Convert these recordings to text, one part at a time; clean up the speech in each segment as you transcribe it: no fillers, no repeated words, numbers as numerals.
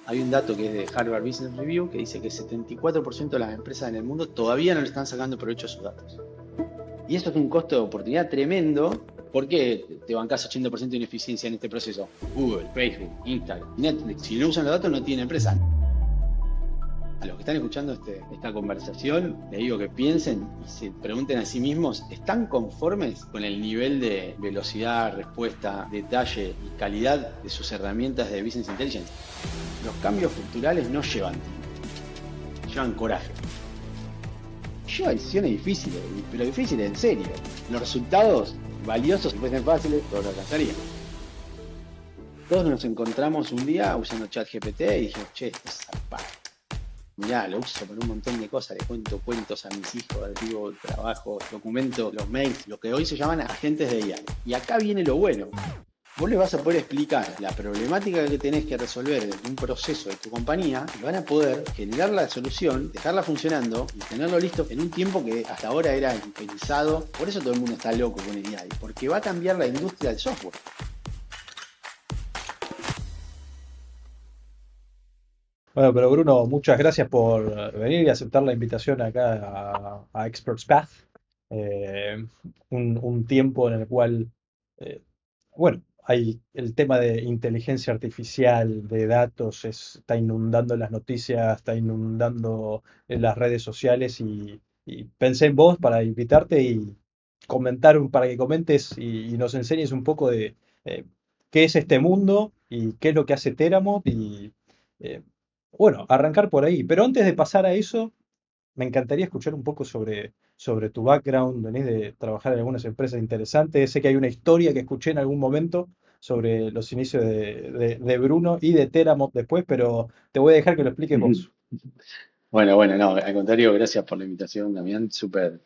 Hay un dato que es de Harvard Business Review que dice que 74% de las empresas en el mundo todavía no le están sacando provecho a sus datos. Y eso es un costo de oportunidad tremendo. ¿Por qué te bancás 80% de ineficiencia en este proceso? Google, Facebook, Instagram, Netflix, si no usan los datos no tienen empresa. A los que están escuchando esta conversación, les digo que piensen y se pregunten a sí mismos, ¿están conformes con el nivel de velocidad, respuesta, detalle y calidad de sus herramientas de Business Intelligence? Los cambios culturales no llevan tiempo, llevan coraje. Lleva decisiones difíciles, pero difíciles en serio. Los resultados valiosos, si fuesen fáciles, todos lo alcanzarían. Todos nos encontramos un día usando ChatGPT y dijimos, che, esto es zarpado. Mirá, lo uso para un montón de cosas, le cuento cuentos a mis hijos, digo trabajo, documento, los mails, lo que hoy se llaman agentes de IA. Y acá viene lo bueno. Vos les vas a poder explicar la problemática que tenés que resolver desde un proceso de tu compañía y van a poder generar la solución, dejarla funcionando y tenerlo listo en un tiempo que hasta ahora era impensado. Por eso todo el mundo está loco con el AI, porque va a cambiar la industria del software. Bueno, pero Bruno, muchas gracias por venir y aceptar la invitación acá a Experts Path. Eh, un tiempo en el cual, eh, bueno, hay el tema de inteligencia artificial, de datos, está inundando las noticias, está inundando en las redes sociales y pensé en vos para invitarte y para que comentes y nos enseñes un poco de eh, qué es este mundo y qué es lo que hace Teramot y eh, bueno, arrancar por ahí. Pero antes de pasar a eso, me encantaría escuchar un poco sobre tu background. Venís de trabajar en algunas empresas interesantes. Sé que hay una historia que escuché en algún momento sobre los inicios de Bruno y de Teramot después, pero te voy a dejar que lo expliques vos. Bueno, no, al contrario, gracias por la invitación, Damián. Súper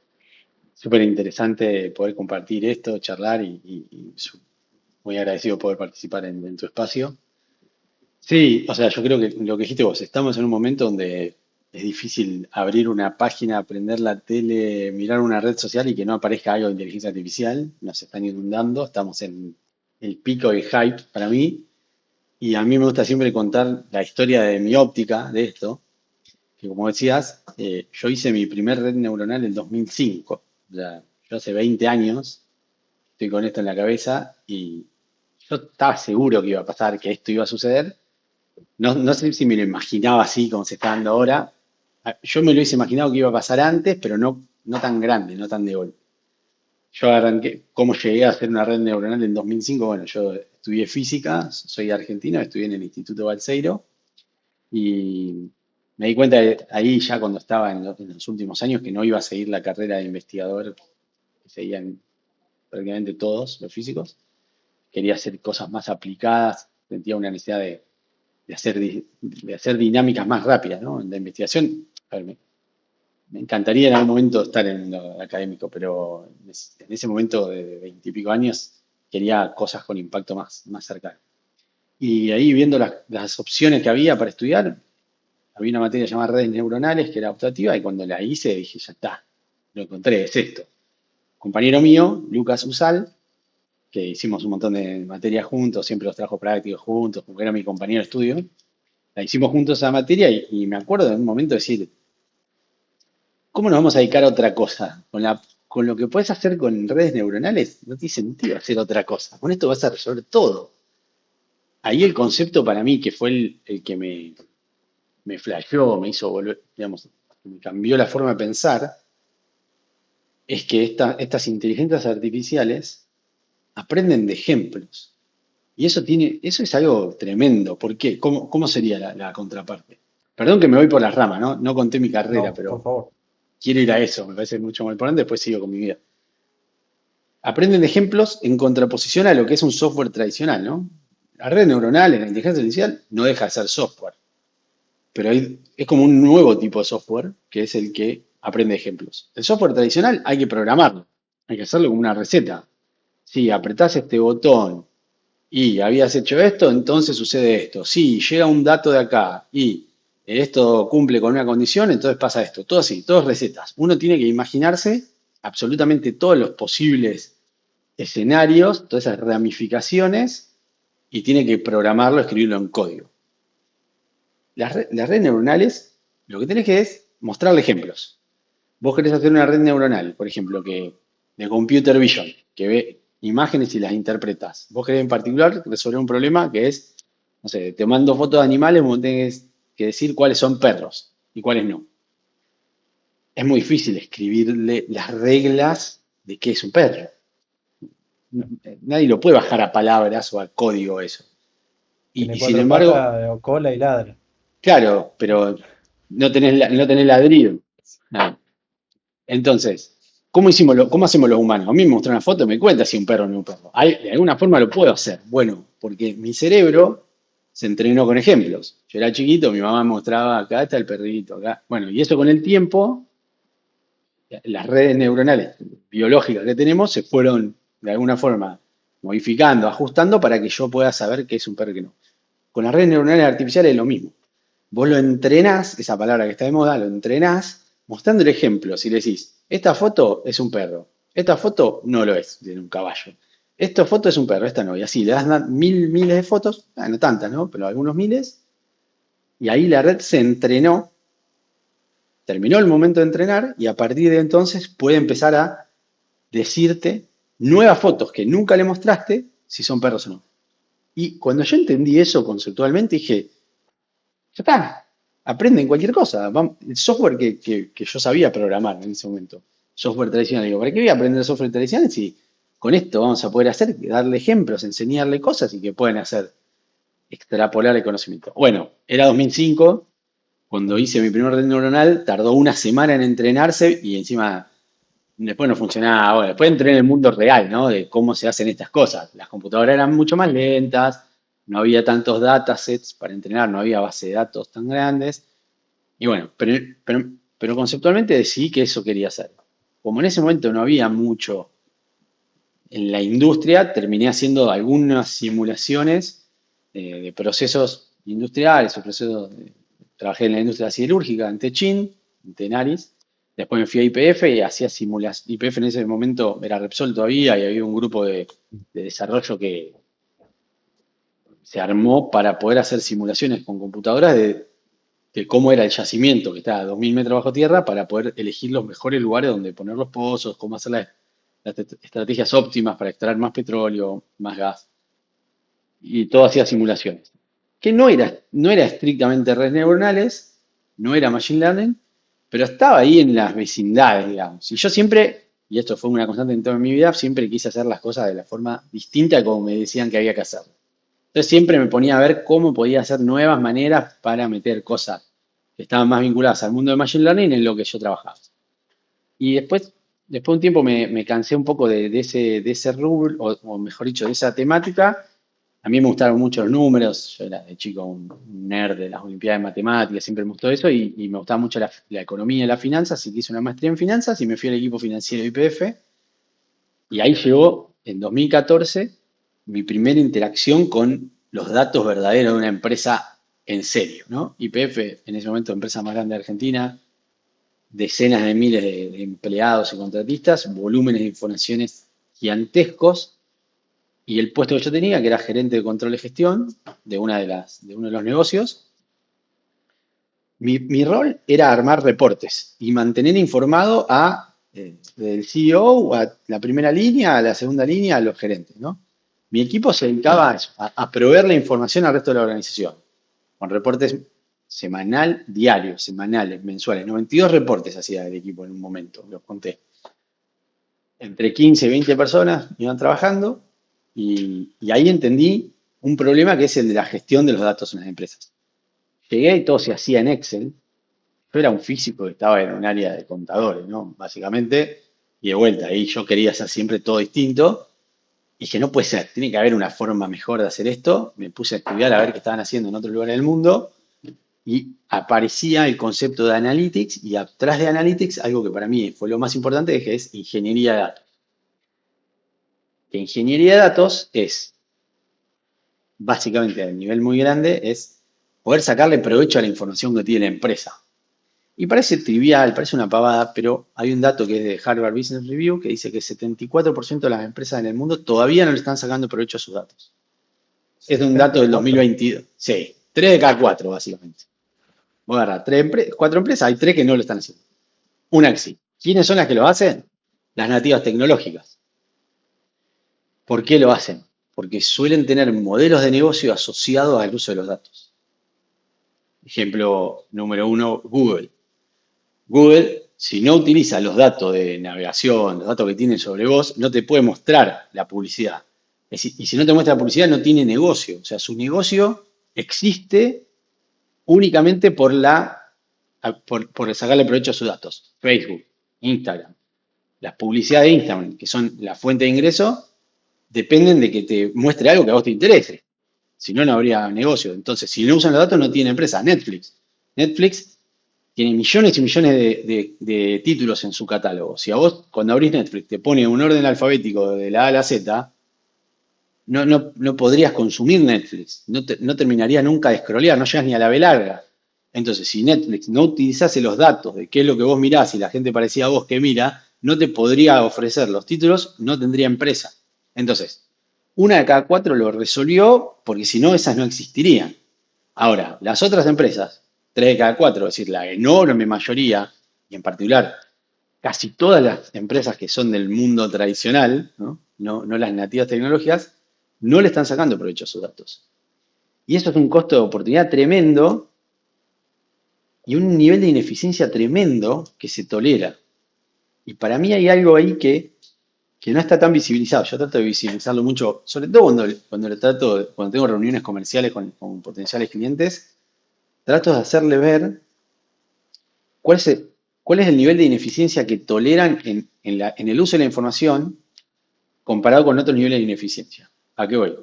interesante poder compartir esto, charlar y muy agradecido poder participar en tu espacio. Sí, o sea, yo creo que lo que dijiste vos, estamos en un momento donde es difícil abrir una página, prender la tele, mirar una red social y que no aparezca algo de inteligencia artificial. Nos están inundando, estamos en el pico de hype para mí. Y a mí me gusta siempre contar la historia de mi óptica de esto, que como decías, yo hice mi primer red neuronal en 2005. O sea, yo hace 20 años estoy con esto en la cabeza y yo estaba seguro que iba a pasar, que esto iba a suceder. No sé si me lo imaginaba así como se está dando ahora. Yo me lo hubiese imaginado que iba a pasar antes, pero no tan grande, no tan de golpe. Yo arranqué, ¿cómo llegué a hacer una red neuronal en 2005? Bueno, yo estudié física, soy argentino, estudié en el Instituto Balseiro y me di cuenta ahí ya cuando estaba en los últimos años que no iba a seguir la carrera de investigador que seguían prácticamente todos los físicos. Quería hacer cosas más aplicadas, sentía una necesidad de hacer dinámicas más rápidas, ¿no? En la investigación, a ver, me encantaría en algún momento estar en lo académico, pero en ese momento de 20 y pico años quería cosas con impacto más cercano. Y ahí viendo las opciones que había para estudiar, había una materia llamada redes neuronales que era optativa y cuando la hice dije, ya está, lo encontré, es esto. Un compañero mío, Lucas Usal, que hicimos un montón de materias juntos, siempre los trabajos prácticos juntos, porque era mi compañero de estudio, la hicimos juntos esa materia y me acuerdo en un momento decir, ¿cómo nos vamos a dedicar a otra cosa? Con lo que puedes hacer con redes neuronales, no tiene sentido hacer otra cosa. Con esto vas a resolver todo. Ahí el concepto para mí, que fue el que me flasheó, me hizo volver, digamos, me cambió la forma de pensar, es que estas inteligencias artificiales aprenden de ejemplos. Y eso es algo tremendo. ¿Por qué? ¿Cómo sería la contraparte? Perdón que me voy por las ramas, ¿no? No conté mi carrera, No, por pero favor. quiero ir a eso, me parece mucho más importante, después sigo con mi vida. Aprenden de ejemplos en contraposición a lo que es un software tradicional, ¿no? La red neuronal en la inteligencia artificial no deja de ser software, pero es como un nuevo tipo de software que es el que aprende ejemplos. El software tradicional hay que programarlo, hay que hacerlo como una receta. Si apretás este botón y habías hecho esto, entonces sucede esto. Si llega un dato de acá y esto cumple con una condición, entonces pasa esto. Todo así, todas recetas. Uno tiene que imaginarse absolutamente todos los posibles escenarios, todas esas ramificaciones, y tiene que programarlo, escribirlo en código. las redes neuronales, lo que tenés que es mostrarle ejemplos. Vos querés hacer una red neuronal, por ejemplo, de computer vision, que ve imágenes y las interpretas. Vos querés en particular resolver un problema que es, no sé, te mando fotos de animales, vos tenés que decir cuáles son perros y cuáles no. Es muy difícil escribirle las reglas de qué es un perro. Nadie lo puede bajar a palabras o a código eso. Tiene Y sin cuatro embargo, patas, cola y ladra. claro, pero no tenés ladrillo. No. Entonces, ¿cómo hacemos los humanos? A mí me muestra una foto y me cuenta si un perro o no es un perro. De alguna forma lo puedo hacer. Bueno, porque mi cerebro se entrenó con ejemplos. Yo era chiquito, mi mamá me mostraba, acá está el perrito, acá. Bueno, y eso con el tiempo, las redes neuronales biológicas que tenemos se fueron de alguna forma modificando, ajustando para que yo pueda saber qué es un perro y qué no. Con las redes neuronales artificiales es lo mismo. Vos lo entrenás, esa palabra que está de moda, lo entrenás mostrando el ejemplo. Si le decís, esta foto es un perro, esta foto no lo es, de un caballo. Esta foto es un perro, esta no. Y así le das miles de fotos, no tantas, ¿no? Pero algunos miles. Y ahí la red se entrenó, terminó el momento de entrenar y a partir de entonces puede empezar a decirte nuevas fotos que nunca le mostraste si son perros o no. Y cuando yo entendí eso conceptualmente dije, ya está, aprenden cualquier cosa. El software que yo sabía programar en ese momento, software tradicional, digo, ¿para qué voy a aprender software tradicional si con esto vamos a poder hacer, darle ejemplos, enseñarle cosas y que pueden hacer, extrapolar el conocimiento? Bueno, era 2005, cuando hice mi primer red neuronal, tardó una semana en entrenarse y encima después no funcionaba. Bueno, después entré en el mundo real, ¿no? De cómo se hacen estas cosas. Las computadoras eran mucho más lentas, no había tantos datasets para entrenar, no había base de datos tan grandes. Y bueno, pero conceptualmente decidí que eso quería hacer. Como en ese momento no había mucho en la industria, terminé haciendo algunas simulaciones de procesos industriales o procesos. Trabajé en la industria siderúrgica en Techin, en Tenaris. Después me fui a YPF y hacía simulaciones. YPF en ese momento era Repsol todavía y había un grupo de desarrollo que se armó para poder hacer simulaciones con computadoras de cómo era el yacimiento, que está a 2000 metros bajo tierra, para poder elegir los mejores lugares donde poner los pozos, cómo hacer las estrategias óptimas para extraer más petróleo, más gas. Y todo hacía simulaciones. Que no era estrictamente redes neuronales, no era machine learning, pero estaba ahí en las vecindades, digamos. Y yo siempre, y esto fue una constante en toda mi vida, siempre quise hacer las cosas de la forma distinta a como me decían que había que hacerlo. Entonces siempre me ponía a ver cómo podía hacer nuevas maneras para meter cosas que estaban más vinculadas al mundo de Machine Learning en lo que yo trabajaba. Y después de un tiempo me cansé un poco de ese rubro, o mejor dicho, de esa temática. A mí me gustaron mucho los números, yo era de chico un nerd de las Olimpiadas de Matemáticas, siempre me gustó eso y me gustaba mucho la economía y la finanzas, así que hice una maestría en finanzas y me fui al equipo financiero de YPF. Y ahí llegó, en 2014, mi primera interacción con los datos verdaderos de una empresa en serio, ¿no? YPF, en ese momento, empresa más grande de Argentina, decenas de miles de empleados y contratistas, volúmenes de informaciones gigantescos, y el puesto que yo tenía, que era gerente de control de gestión de uno de los negocios, mi rol era armar reportes y mantener informado del CEO, a la primera línea, a la segunda línea, a los gerentes, ¿no? Mi equipo se dedicaba a eso, a proveer la información al resto de la organización, con reportes diarios, semanales, mensuales. 92 reportes hacía el equipo en un momento, los conté. Entre 15 y 20 personas iban trabajando y ahí entendí un problema que es el de la gestión de los datos en las empresas. Llegué y todo se hacía en Excel. Yo era un físico que estaba en un área de contadores, ¿no? Básicamente, y de vuelta, ahí yo quería hacer siempre todo distinto. Y dije, no puede ser, tiene que haber una forma mejor de hacer esto. Me puse a estudiar a ver qué estaban haciendo en otros lugares del mundo y aparecía el concepto de Analytics y atrás de Analytics algo que para mí fue lo más importante, que es ingeniería de datos. Que ingeniería de datos es, básicamente a nivel muy grande, es poder sacarle provecho a la información que tiene la empresa. Y parece trivial, parece una pavada, pero hay un dato que es de Harvard Business Review que dice que 74% de las empresas en el mundo todavía no le están sacando provecho a sus datos. Es de un dato del 74. 2022. Sí, 3 de cada 4, básicamente. Vos agarrás 4 empresas, hay 3 que no lo están haciendo. Una que sí. ¿Quiénes son las que lo hacen? Las nativas tecnológicas. ¿Por qué lo hacen? Porque suelen tener modelos de negocio asociados al uso de los datos. Ejemplo número uno, Google. Google, si no utiliza los datos de navegación, los datos que tiene sobre vos, no te puede mostrar la publicidad. Y si no te muestra la publicidad, no tiene negocio. O sea, su negocio existe únicamente por sacarle provecho a sus datos. Facebook, Instagram. Las publicidades de Instagram, que son la fuente de ingreso, dependen de que te muestre algo que a vos te interese. Si no, no habría negocio. Entonces, si no usan los datos, no tiene empresa. Netflix. Netflix tiene millones y millones de títulos en su catálogo. Si a vos, cuando abrís Netflix, te pone un orden alfabético de la A a la Z, no podrías consumir Netflix. No terminaría nunca de scrollear, no llegas ni a la B larga. Entonces, si Netflix no utilizase los datos de qué es lo que vos mirás y la gente parecía a vos que mira, no te podría ofrecer los títulos, no tendría empresa. Entonces, una de cada 4 lo resolvió porque si no, esas no existirían. Ahora, las otras empresas, 3 de cada 4, es decir, la enorme mayoría, y en particular casi todas las empresas que son del mundo tradicional, no las nativas tecnológicas, no le están sacando provecho a sus datos. Y eso es un costo de oportunidad tremendo y un nivel de ineficiencia tremendo que se tolera. Y para mí hay algo ahí que no está tan visibilizado. Yo trato de visibilizarlo mucho, sobre todo cuando tengo reuniones comerciales con potenciales clientes, trato de hacerle ver cuál es el nivel de ineficiencia que toleran en el uso de la información comparado con otros niveles de ineficiencia. ¿A qué voy?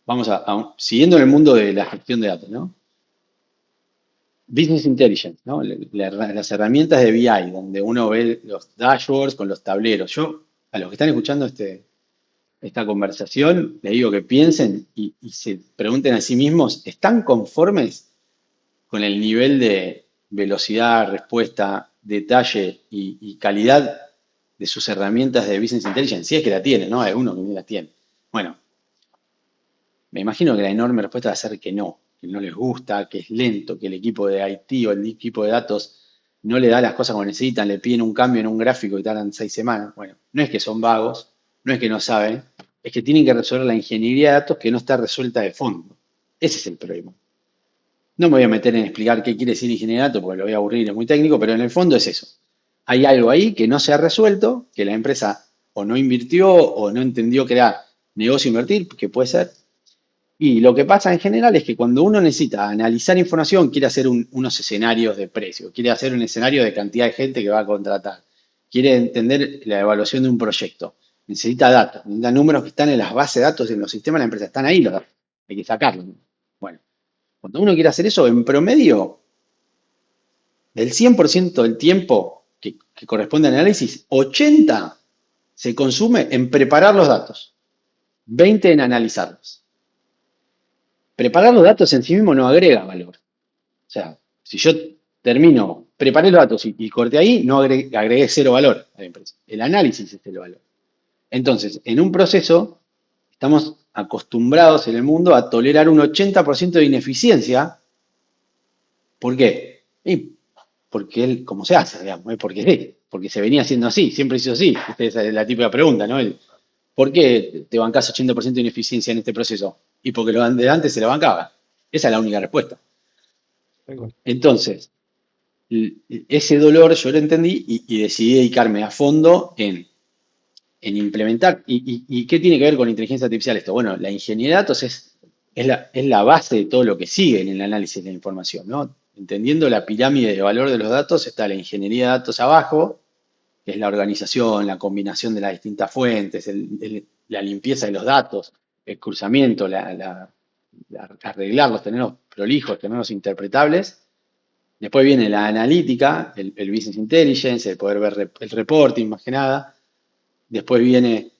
Vamos siguiendo en el mundo de la gestión de datos, ¿no? Business Intelligence, ¿no? Las herramientas de BI, donde uno ve los dashboards con los tableros. Yo, a los que están escuchando esta conversación, les digo que piensen y se pregunten a sí mismos, ¿están conformes con el nivel de velocidad, respuesta, detalle y calidad de sus herramientas de Business Intelligence? Si es que la tienen, ¿no? Hay uno que ni la tiene. Bueno, me imagino que la enorme respuesta va a ser que no les gusta, que es lento, que el equipo de IT o el equipo de datos no le da las cosas como necesitan, le piden un cambio en un gráfico y tardan 6 semanas. Bueno, no es que son vagos, no es que no saben, es que tienen que resolver la ingeniería de datos que no está resuelta de fondo. Ese es el problema. No me voy a meter en explicar qué quiere decir ingeniería de datos porque lo voy a aburrir, es muy técnico, pero en el fondo es eso. Hay algo ahí que no se ha resuelto, que la empresa o no invirtió o no entendió que era negocio invertir, que puede ser, y lo que pasa en general es que cuando uno necesita analizar información, quiere hacer unos escenarios de precio, quiere hacer un escenario de cantidad de gente que va a contratar, quiere entender la evaluación de un proyecto, necesita datos, necesita números que están en las bases de datos en los sistemas de la empresa, están ahí los datos, hay que sacarlos. Bueno, cuando uno quiere hacer eso, en promedio, del 100% del tiempo que corresponde al análisis, 80 se consume en preparar los datos, 20 en analizarlos. Preparar los datos en sí mismo no agrega valor. O sea, si yo preparé los datos y corté ahí, no agregué cero valor a la empresa. El análisis es el valor. Entonces, en un proceso, estamos acostumbrados en el mundo a tolerar un 80% de ineficiencia. ¿Por qué? Y porque él, como se hace, digamos, es porque sí, porque se venía haciendo así, siempre hizo así. Esa es la típica pregunta, ¿no? ¿Por qué te bancás 80% de ineficiencia en este proceso? Y porque lo de antes se lo bancaba. Esa es la única respuesta. Tengo. Entonces, ese dolor yo lo entendí y decidí dedicarme a fondo en implementar. ¿Y qué tiene que ver con inteligencia artificial esto? Bueno, la ingeniería de datos es la base de todo lo que sigue en el análisis de la información, ¿no? Entendiendo la pirámide de valor de los datos, está la ingeniería de datos abajo, que es la organización, la combinación de las distintas fuentes, la limpieza de los datos, el cruzamiento, arreglarlos, tenerlos prolijos, tenerlos interpretables. Después viene la analítica, el business intelligence, el poder ver el reporting más que nada. Después viene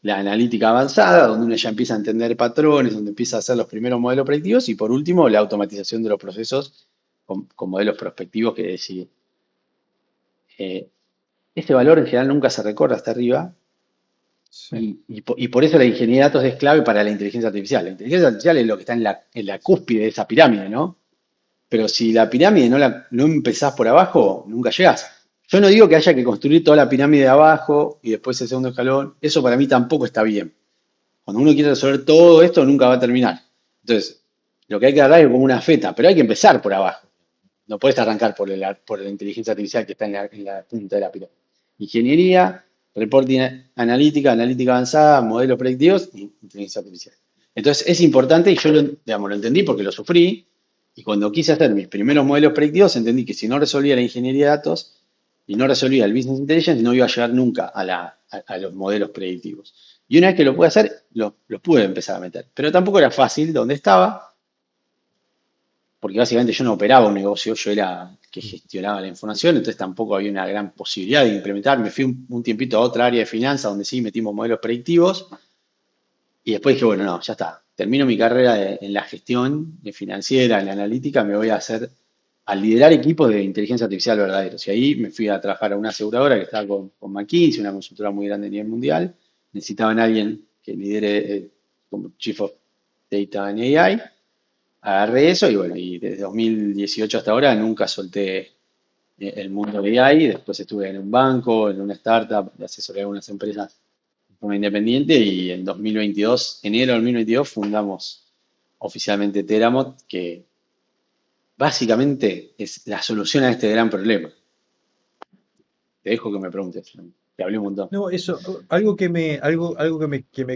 la analítica avanzada, donde uno ya empieza a entender patrones, donde empieza a hacer los primeros modelos predictivos. Y por último, la automatización de los procesos con modelos prospectivos que decide. Eh, este valor en general nunca se recorre hasta arriba. Sí. Y por eso la ingeniería de datos es clave para la inteligencia artificial. La inteligencia artificial es lo que está en la cúspide de esa pirámide, ¿no? Pero si la pirámide no empezás por abajo, nunca llegás. Yo no digo que haya que construir toda la pirámide de abajo y después el segundo escalón. Eso para mí tampoco está bien. Cuando uno quiere resolver todo esto, nunca va a terminar. Entonces, lo que hay que dar es como una feta, pero hay que empezar por abajo. No puedes arrancar por la inteligencia artificial que está en la punta de la pirámide. Ingeniería, reporting analítica, analítica avanzada, modelos predictivos y inteligencia artificial. Entonces es importante y yo digamos, lo entendí porque lo sufrí y cuando quise hacer mis primeros modelos predictivos entendí que si no resolvía la ingeniería de datos y no resolvía el business intelligence no iba a llegar nunca a los modelos predictivos. Y una vez que lo pude hacer, los pude empezar a meter. Pero tampoco era fácil donde estaba porque básicamente yo no operaba un negocio, yo era el que gestionaba la información, entonces tampoco había una gran posibilidad de implementar. Me fui un tiempito a otra área de finanzas donde sí metimos modelos predictivos y después dije, bueno, no, ya está, termino mi carrera en la gestión de financiera, en la analítica, me voy a liderar equipos de inteligencia artificial verdaderos. Y ahí me fui a trabajar a una aseguradora que estaba con McKinsey, una consultora muy grande a nivel mundial. Necesitaban a alguien que lidere como Chief of Data and AI. Agarré eso y bueno, y desde 2018 hasta ahora nunca solté el mundo de AI. Después estuve en un banco, en una startup, asesoré a algunas empresas de forma independiente y en 2022, enero de 2022, fundamos oficialmente Teramot, que básicamente es la solución a este gran problema. Te dejo que me preguntes, te hablé un montón. No, eso, algo que me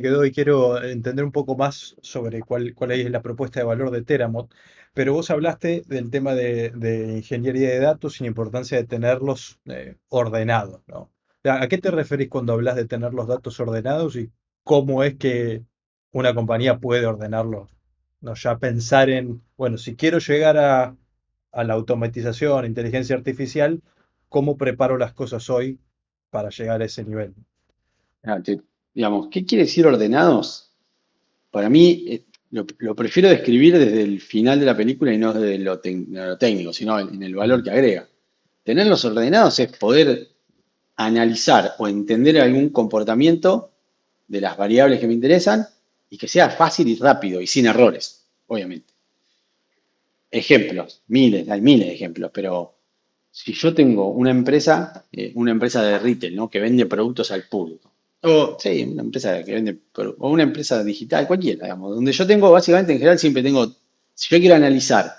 quedó y quiero entender un poco más sobre cuál es la propuesta de valor de Teramot, pero vos hablaste del tema de ingeniería de datos sin importancia de tenerlos ordenados, ¿no? ¿A qué te referís cuando hablas de tener los datos ordenados y cómo es que una compañía puede ordenarlos? No, ya pensar en, bueno, si quiero llegar a la automatización, inteligencia artificial, ¿cómo preparo las cosas hoy para llegar a ese nivel? Ah, digamos, ¿qué quiere decir ordenados? Para mí, lo prefiero describir desde el final de la película y no desde lo técnico, sino en el valor que agrega. Tenerlos ordenados es poder analizar o entender algún comportamiento de las variables que me interesan y que sea fácil y rápido y sin errores, obviamente. Ejemplos, miles, hay miles de ejemplos, pero si yo tengo una empresa de retail, ¿no? Que vende productos al público, o sí, una empresa que vende, o una empresa digital, cualquiera, digamos, donde yo tengo, básicamente, en general, siempre tengo, si yo quiero analizar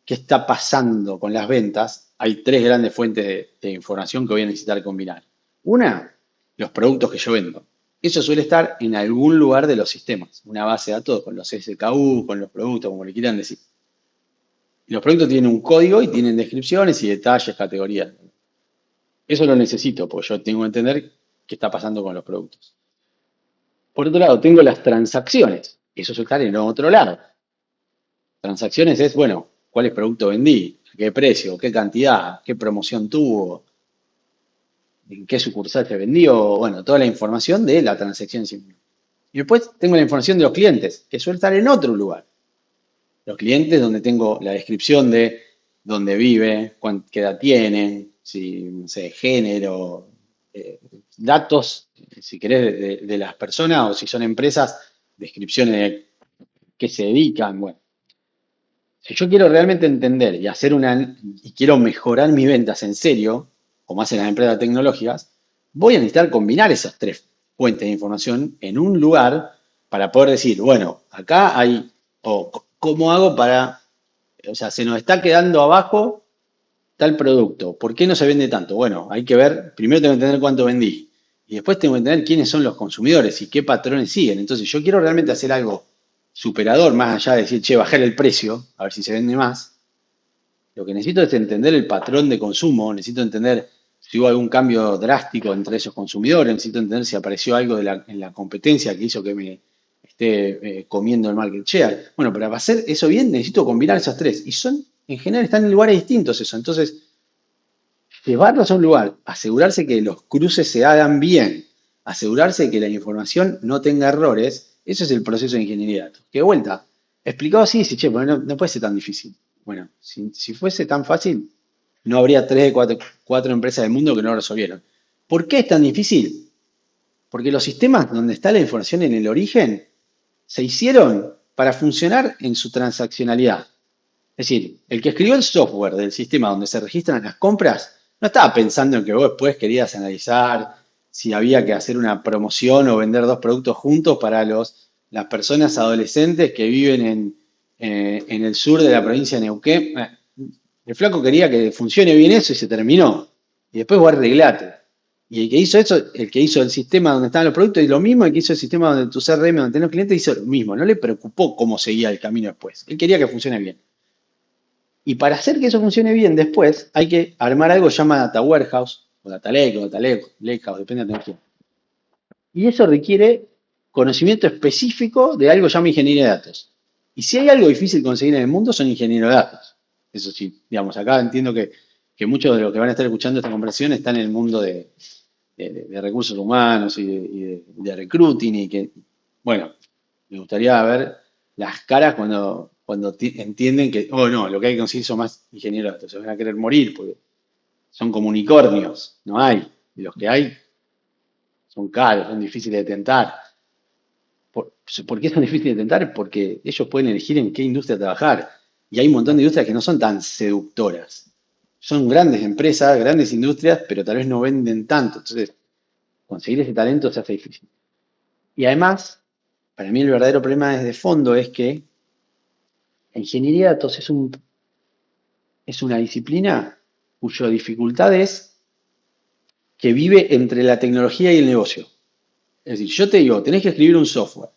qué está pasando con las ventas, hay tres grandes fuentes de información que voy a necesitar combinar. Una, los productos que yo vendo. Eso suele estar en algún lugar de los sistemas, una base de datos con los SKU, con los productos, como le quieran decir. Y los productos tienen un código y tienen descripciones y detalles, categorías. Eso lo necesito, porque yo tengo que entender qué está pasando con los productos. Por otro lado, tengo las transacciones. Eso suele estar en otro lado. Transacciones es, bueno, cuáles productos vendí, a qué precio, qué cantidad, qué promoción tuvo, en qué sucursal se vendió, bueno, toda la información de la transacción en sí misma. Y después tengo la información de los clientes, que suele estar en otro lugar. Los clientes donde tengo la descripción de dónde vive, qué edad tiene, si, no sé, género, datos, si querés, de las personas o si son empresas, descripciones de qué se dedican. Bueno, si yo quiero realmente entender y quiero mejorar mis ventas en serio, como hacen las empresas tecnológicas, voy a necesitar combinar esas tres fuentes de información en un lugar para poder decir, bueno, acá hay, o cómo hago para, o sea, se nos está quedando abajo tal producto, ¿por qué no se vende tanto? Bueno, hay que ver, primero tengo que entender cuánto vendí y después tengo que entender quiénes son los consumidores y qué patrones siguen. Entonces, yo quiero realmente hacer algo superador, más allá de decir, che, bajar el precio, a ver si se vende más. Lo que necesito es entender el patrón de consumo, necesito entender si hubo algún cambio drástico entre esos consumidores, necesito entender si apareció algo en la competencia que hizo que me esté comiendo el market share. Bueno, para hacer eso bien necesito combinar esos tres. Y en general están en lugares distintos eso. Entonces, llevarlos a un lugar, asegurarse que los cruces se hagan bien, asegurarse de que la información no tenga errores, eso es el proceso de ingeniería de datos. Que de vuelta, explicado así, dice, che, pero no puede ser tan difícil. Bueno, si fuese tan fácil, no habría tres de cuatro empresas del mundo que no lo resolvieron. ¿Por qué es tan difícil? Porque los sistemas donde está la información en el origen se hicieron para funcionar en su transaccionalidad. Es decir, el que escribió el software del sistema donde se registran las compras no estaba pensando en que vos después querías analizar si había que hacer una promoción o vender dos productos juntos para las personas adolescentes que viven en el sur de la provincia de Neuquén. El flaco quería que funcione bien eso y se terminó. Y después vos arreglate. Y el que hizo eso, el que hizo el sistema donde estaban los productos, y lo mismo el que hizo el sistema donde tu CRM, donde tenés los clientes, hizo lo mismo. No le preocupó cómo seguía el camino después. Él quería que funcione bien. Y para hacer que eso funcione bien después, hay que armar algo que se llama Data Warehouse, o Data Lakehouse, depende de la tecnología. Y eso requiere conocimiento específico de algo que se llama ingeniería de datos. Y si hay algo difícil conseguir en el mundo, son ingenieros de datos. Eso sí, digamos, acá entiendo que muchos de los que van a estar escuchando esta conversación están en el mundo de recursos humanos y de recruiting y que, bueno, me gustaría ver las caras cuando entienden que, oh no, lo que hay que conseguir son más ingenieros de datos, se van a querer morir porque son como unicornios, no hay. Y los que hay son caros, son difíciles de tentar. ¿Por qué son difíciles de tentar? Porque ellos pueden elegir en qué industria trabajar. Y hay un montón de industrias que no son tan seductoras. Son grandes empresas, grandes industrias, pero tal vez no venden tanto. Entonces, conseguir ese talento se hace difícil. Y además, para mí el verdadero problema desde fondo es que la ingeniería de datos es una disciplina cuya dificultad es que vive entre la tecnología y el negocio. Es decir, yo te digo, tenés que escribir un software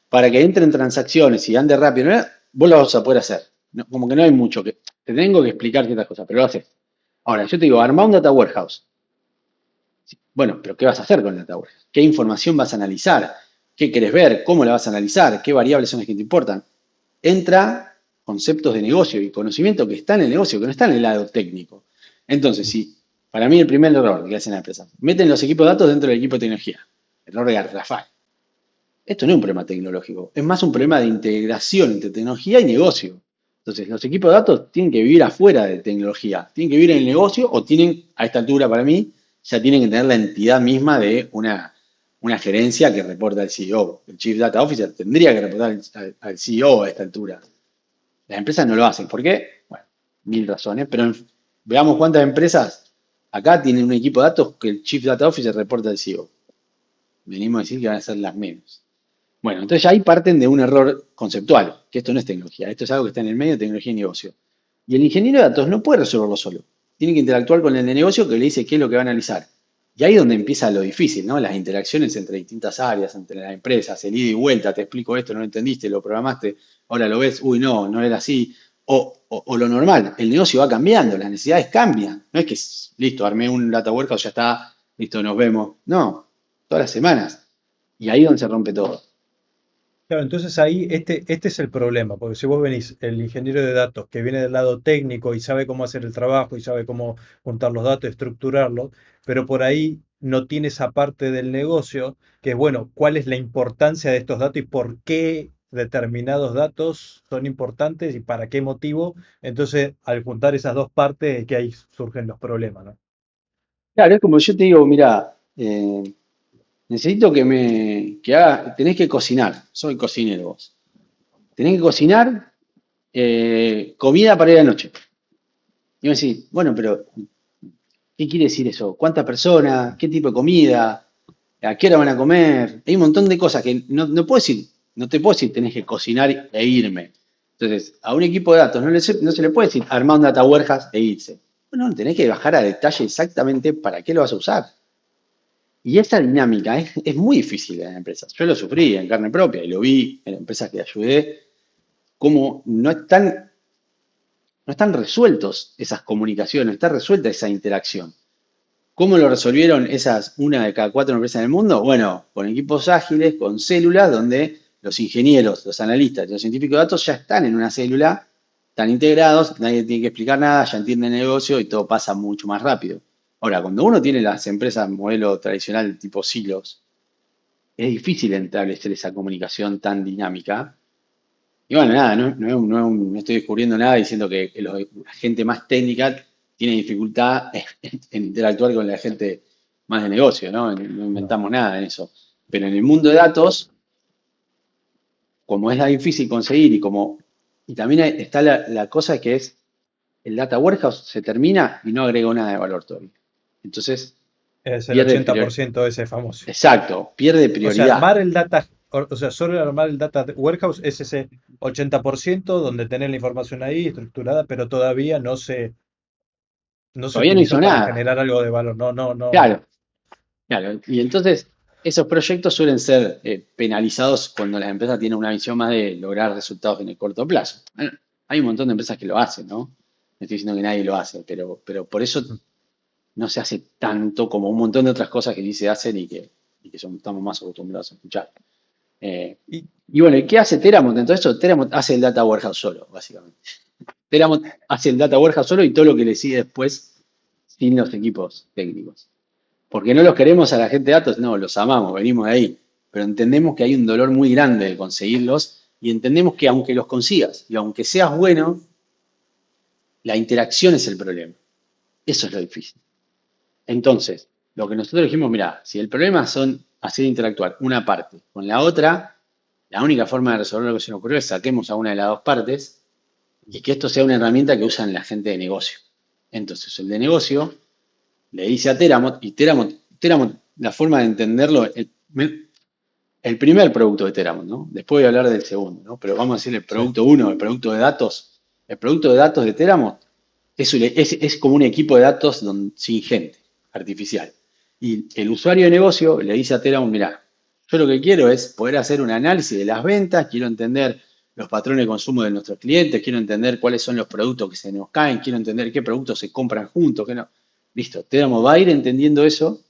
para que entren transacciones y ande rápido, ¿no? Vos lo vas a poder hacer. Como que no hay mucho que. Te tengo que explicar ciertas cosas, pero lo haces. Ahora, yo te digo, armá un data warehouse. Bueno, pero ¿qué vas a hacer con el data warehouse? ¿Qué información vas a analizar? ¿Qué querés ver? ¿Cómo la vas a analizar? ¿Qué variables son las que te importan? Entra conceptos de negocio y conocimiento que está en el negocio, que no está en el lado técnico. Entonces, si para mí el primer error que hacen las empresas, meten los equipos de datos dentro del equipo de tecnología. Error de Rafael. Esto no es un problema tecnológico, es más un problema de integración entre tecnología y negocio. Entonces, los equipos de datos tienen que vivir afuera de tecnología, tienen que vivir en el negocio o tienen, a esta altura para mí, ya tienen que tener la entidad misma de una gerencia que reporta al CEO. El Chief Data Officer tendría que reportar al CEO a esta altura. Las empresas no lo hacen. ¿Por qué? Bueno, mil razones, pero veamos cuántas empresas acá tienen un equipo de datos que el Chief Data Officer reporta al CEO. Venimos a decir que van a ser las menos. Bueno, entonces ya ahí parten de un error conceptual, que esto no es tecnología, esto es algo que está en el medio de tecnología y negocio. Y el ingeniero de datos no puede resolverlo solo. Tiene que interactuar con el de negocio que le dice qué es lo que va a analizar. Y ahí es donde empieza lo difícil, ¿no? Las interacciones entre distintas áreas, entre las empresas, el ida y vuelta, te explico esto, no lo entendiste, lo programaste, ahora lo ves, uy, no, no era así. O lo normal, el negocio va cambiando, las necesidades cambian. No es que, listo, armé un data warehouse, ya está, listo, nos vemos. No, todas las semanas. Y ahí es donde se rompe todo. Claro, entonces ahí este es el problema, porque si vos venís, el ingeniero de datos que viene del lado técnico y sabe cómo hacer el trabajo y sabe cómo juntar los datos, estructurarlos, pero por ahí no tiene esa parte del negocio, que es bueno, cuál es la importancia de estos datos y por qué determinados datos son importantes y para qué motivo, entonces al juntar esas dos partes es que ahí surgen los problemas, ¿no? Claro, es como yo te digo, mira, necesito tenés que cocinar, soy cocinero vos. Tenés que cocinar comida para ir a la noche. Y vos decís, bueno, pero ¿qué quiere decir eso? ¿Cuántas personas? ¿Qué tipo de comida? ¿A qué hora van a comer? Hay un montón de cosas que no puedo decir, no te puedo decir tenés que cocinar e irme. Entonces, a un equipo de datos no se le puede decir armar un data warehouse e irse. Bueno, tenés que bajar a detalle exactamente para qué lo vas a usar. Y esa dinámica es muy difícil en las empresas. Yo lo sufrí en carne propia y lo vi en empresas que ayudé, cómo no están resueltos esas comunicaciones, no está resuelta esa interacción. ¿Cómo lo resolvieron una de cada cuatro empresas en el mundo? Bueno, con equipos ágiles, con células donde los ingenieros, los analistas y los científicos de datos ya están en una célula, están integrados, nadie tiene que explicar nada, ya entienden el negocio y todo pasa mucho más rápido. Ahora, cuando uno tiene las empresas modelo tradicional tipo silos, es difícil establecer esa comunicación tan dinámica. Y bueno, nada, no estoy descubriendo nada diciendo que la gente más técnica tiene dificultad en interactuar con la gente más de negocio, ¿no? No No. inventamos nada en eso. Pero en el mundo de datos, como es difícil conseguir y como Y también está la cosa que es, el data warehouse se termina y no agregó nada de valor todavía. Entonces, Es el pierde ochenta por prioridad. ciento ese famoso. Exacto, pierde O sea, prioridad. solo armar el data warehouse es ese 80% donde tenés la información ahí estructurada, pero todavía no se Todavía no hizo utilizó para nada. generar algo de valor. No, no, no. Claro, claro. Y entonces, esos proyectos suelen ser penalizados cuando las empresas tienen una visión más de lograr resultados en el corto plazo. Bueno, hay un montón de empresas que lo hacen, ¿no? No estoy diciendo que nadie lo hace, pero por eso no se hace tanto como un montón de otras cosas que sí se hacen y que estamos más acostumbrados a escuchar. Eh, Y, y bueno, ¿y qué hace Teramont? Entonces, Teramont hace el data warehouse solo, básicamente. Teramont hace el data warehouse solo y todo lo que le sigue después sin los equipos técnicos. Porque no los queremos a la gente de datos, no, los amamos, venimos de ahí. Pero entendemos que hay un dolor muy grande de conseguirlos y entendemos que aunque los consigas y aunque seas bueno, la interacción es el problema. Eso es lo difícil. Entonces, lo que nosotros dijimos, mira, si el problema son hacer interactuar una parte con la otra, la única forma de resolver lo que se nos ocurrió es saquemos a una de las dos partes y que esto sea una herramienta que usan la gente de negocio. Entonces, el de negocio le dice a Teramot, y Teramot, la forma de entenderlo, el primer producto de Teramot, ¿no? Después voy a hablar del segundo, ¿no? Pero vamos a decir el sí. producto uno, el producto de datos. El producto de datos de Teramot es como un equipo de datos sin gente artificial. Y el usuario de negocio le dice a Teramot, mira, yo lo que quiero es poder hacer un análisis de las ventas, quiero entender los patrones de consumo de nuestros clientes, quiero entender cuáles son los productos que se nos caen, quiero entender qué productos se compran juntos, qué no. Listo, Teramot va a ir entendiendo eso.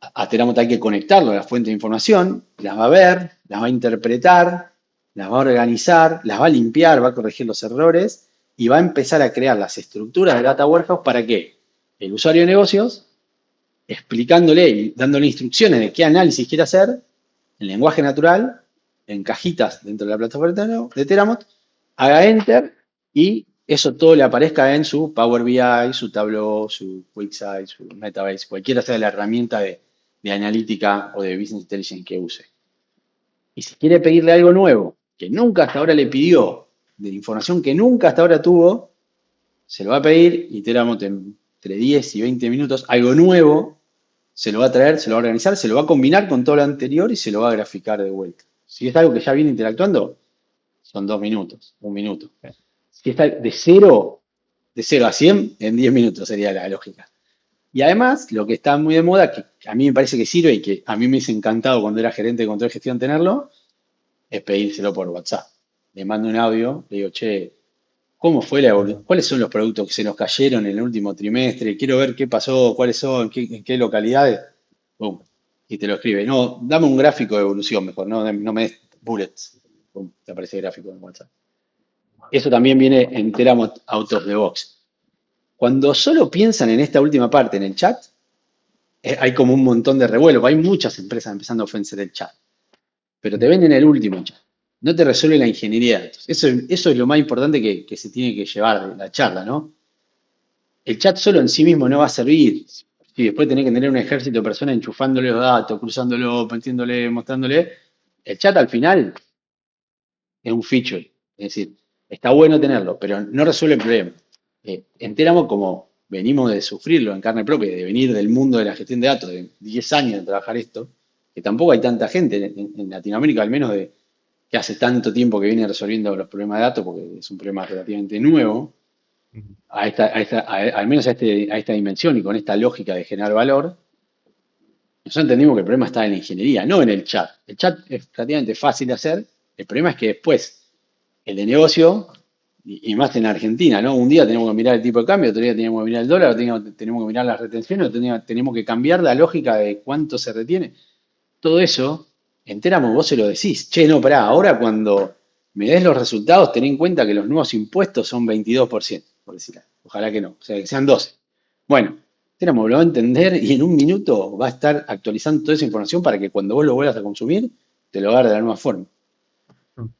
A Teramot hay que conectarlo a la fuente de información, las va a ver, las va a interpretar, las va a organizar, las va a limpiar, va a corregir los errores y va a empezar a crear las estructuras de Data Warehouse para que el usuario de negocios, explicándole y dándole instrucciones de qué análisis quiere hacer, en lenguaje natural, en cajitas dentro de la plataforma de Teramot, haga enter y eso todo le aparezca en su Power BI, su Tableau, su QuickSight, su Metabase, cualquiera sea la herramienta de analítica o de business intelligence que use. Y si quiere pedirle algo nuevo, que nunca hasta ahora le pidió, de la información que nunca hasta ahora tuvo, se lo va a pedir y Teramot entre 10 y 20 minutos, algo nuevo, se lo va a traer, se lo va a organizar, se lo va a combinar con todo lo anterior y se lo va a graficar de vuelta. Si es algo que ya viene interactuando, son 2 minutos, 1 minuto. Si está de cero a 100, en 10 minutos sería la lógica. Y además, lo que está muy de moda, que a mí me parece que sirve y que a mí me hubiese encantado cuando era gerente de control de gestión tenerlo, es pedírselo por WhatsApp. Le mando un audio, le digo, che, ¿cómo fue la evolución? ¿Cuáles son los productos que se nos cayeron en el último trimestre? Quiero ver qué pasó, cuáles son, en qué localidades. Pum, y te lo escribe. No, dame un gráfico de evolución mejor, no me des bullets. Pum, te aparece el gráfico en WhatsApp. Eso también viene en Teramot out of the box. Cuando solo piensan en esta última parte, en el chat, hay como un montón de revuelo. Hay muchas empresas empezando a ofrecer el chat, pero te venden el último chat. No te resuelve la ingeniería de datos. Eso es lo más importante que se tiene que llevar de la charla, ¿no? El chat solo en sí mismo no va a servir. Si después tenés que tener un ejército de personas enchufándole los datos, cruzándolo, metiéndole, mostrándole, el chat al final es un feature. Es decir, está bueno tenerlo, pero no resuelve el problema. Enteramos como venimos de sufrirlo en carne propia, de venir del mundo de la gestión de datos, de 10 años de trabajar esto, que tampoco hay tanta gente en Latinoamérica, al menos que hace tanto tiempo que viene resolviendo los problemas de datos, porque es un problema relativamente nuevo, al menos a esta dimensión y con esta lógica de generar valor. Nosotros entendimos que el problema está en la ingeniería, no en el chat. El chat es relativamente fácil de hacer. El problema es que después, el de negocio, y más en Argentina, ¿no? Un día tenemos que mirar el tipo de cambio, otro día tenemos que mirar el dólar, otro día tenemos que mirar las retenciones, otro día tenemos que cambiar la lógica de cuánto se retiene. Todo eso, enteramos, vos se lo decís. Che, no, pará, ahora cuando me des los resultados, ten en cuenta que los nuevos impuestos son 22%, por decir algo. Ojalá que no, o sea, que sean 12. Bueno, Tenemos, lo va a entender y en un minuto va a estar actualizando toda esa información para que cuando vos lo vuelvas a consumir, te lo agarre de la nueva forma.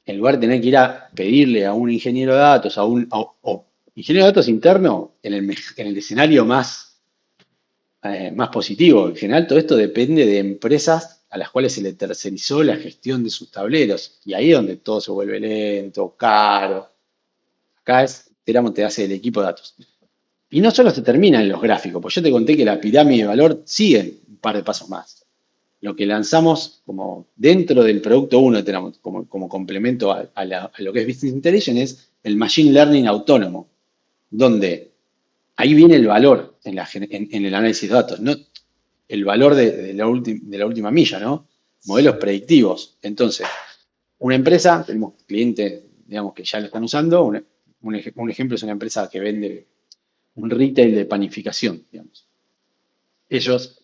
En lugar de tener que ir a pedirle a un ingeniero de datos, o ingeniero de datos interno, en el escenario más positivo. En general, todo esto depende de empresas a las cuales se le tercerizó la gestión de sus tableros. Y ahí es donde todo se vuelve lento, caro. Acá es, Teramo te hace el equipo de datos. Y no solo se termina en los gráficos, pues yo te conté que la pirámide de valor sigue un par de pasos más. Lo que lanzamos como dentro del producto uno de Teramo, como complemento a lo que es Business Intelligence, es el Machine Learning autónomo, donde ahí viene el valor en el análisis de datos, no el valor de la última milla, ¿no? Modelos Sí. predictivos. Entonces, una empresa, tenemos clientes, digamos, que ya lo están usando. Un ejemplo es una empresa que vende un retail de panificación, digamos. Ellos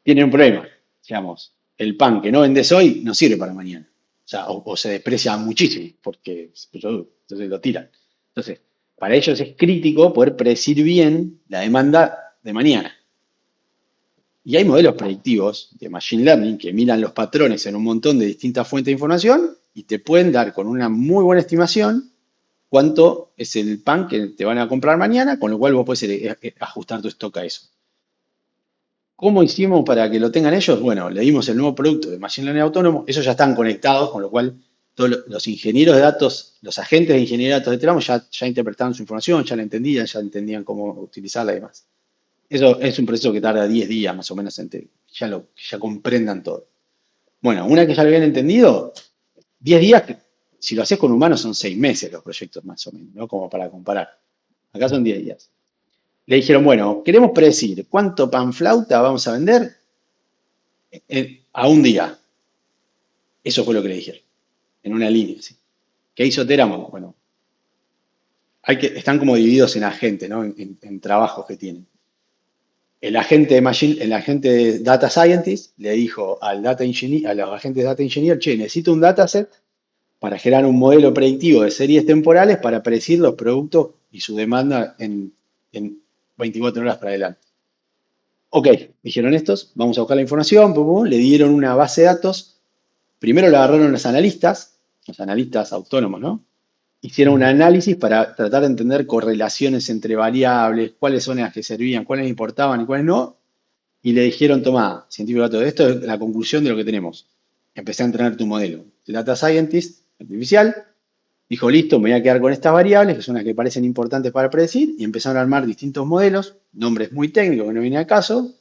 tienen un problema, digamos, el pan que no vendes hoy no sirve para mañana. O sea, o se deprecia muchísimo porque entonces lo tiran. Entonces, para ellos es crítico poder predecir bien la demanda de mañana. Y hay modelos predictivos de Machine Learning que miran los patrones en un montón de distintas fuentes de información y te pueden dar con una muy buena estimación cuánto es el pan que te van a comprar mañana, con lo cual vos puedes ajustar tu stock a eso. ¿Cómo hicimos para que lo tengan ellos? Bueno, le dimos el nuevo producto de Machine Learning autónomo, ellos ya están conectados, con lo cual todos los ingenieros de datos, los agentes de ingeniería de datos de Teramo ya interpretaban su información, ya entendían cómo utilizarla y demás. Eso es un proceso que tarda 10 días más o menos en que ya comprendan todo. Bueno, una que ya lo habían entendido, 10 días, si lo haces con humanos son 6 meses los proyectos más o menos, ¿no? Como para comparar. Acá son 10 días. Le dijeron, bueno, queremos predecir cuánto panflauta vamos a vender a un día. Eso fue lo que le dijeron, en una línea. ¿Sí? ¿Qué hizo Teramo? Bueno, están como divididos en agentes, ¿no? En trabajos que tienen. El agente de Data Scientist le dijo a los agentes de Data Engineer, che, necesito un dataset para generar un modelo predictivo de series temporales para predecir los productos y su demanda en 24 horas para adelante. Ok, dijeron estos, vamos a buscar la información, pum, pum, le dieron una base de datos. Primero lo agarraron los analistas autónomos, ¿no? Hicieron un Ujú. análisis para tratar de entender correlaciones entre variables, cuáles son las que servían, cuáles importaban y cuáles no, y le dijeron, toma, científico dato, esto es la conclusión de lo que tenemos. Empecé a entrenar tu modelo. El data scientist artificial dijo, listo, me voy a quedar con estas variables, que son las que parecen importantes para predecir, y empezaron a armar distintos modelos, nombres muy técnicos que no vienen al caso.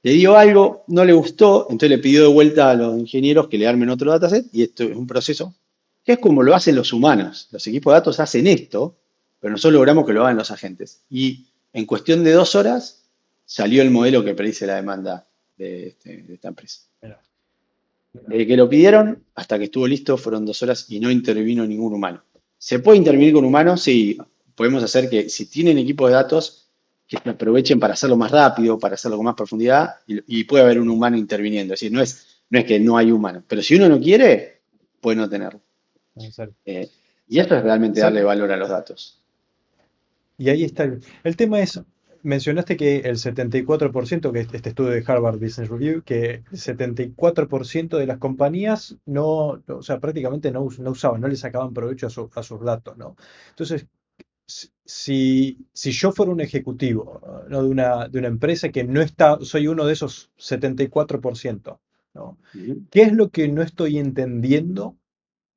Le dio algo, no le gustó, entonces le pidió de vuelta a los ingenieros que le armen otro dataset, y esto es un proceso que es como lo hacen los humanos. Los equipos de datos hacen esto, pero nosotros logramos que lo hagan los agentes. Y en cuestión de 2 horas salió el modelo que predice la demanda de esta empresa. Mira, Desde que lo pidieron hasta que estuvo listo fueron 2 horas y no intervino ningún humano. ¿Se puede intervenir con humanos? Sí, podemos hacer que si tienen equipos de datos, que se aprovechen para hacerlo más rápido, para hacerlo con más profundidad, y puede haber un humano interviniendo. Es decir, no es que no hay humanos, pero si uno no quiere, puede no tenerlo. en serio. Eh, y Sa- esto es realmente sa- darle valor a los datos. Y ahí está. El tema es, mencionaste que el 74%, que este estudio de Harvard Business Review, que el 74% de las compañías o sea, prácticamente no usaban, no le sacaban provecho a sus datos, ¿no? Entonces, si yo fuera un ejecutivo, ¿no? de una empresa que no está, soy uno de esos 74%, ¿no? Ujú. ¿Qué es lo que no estoy entendiendo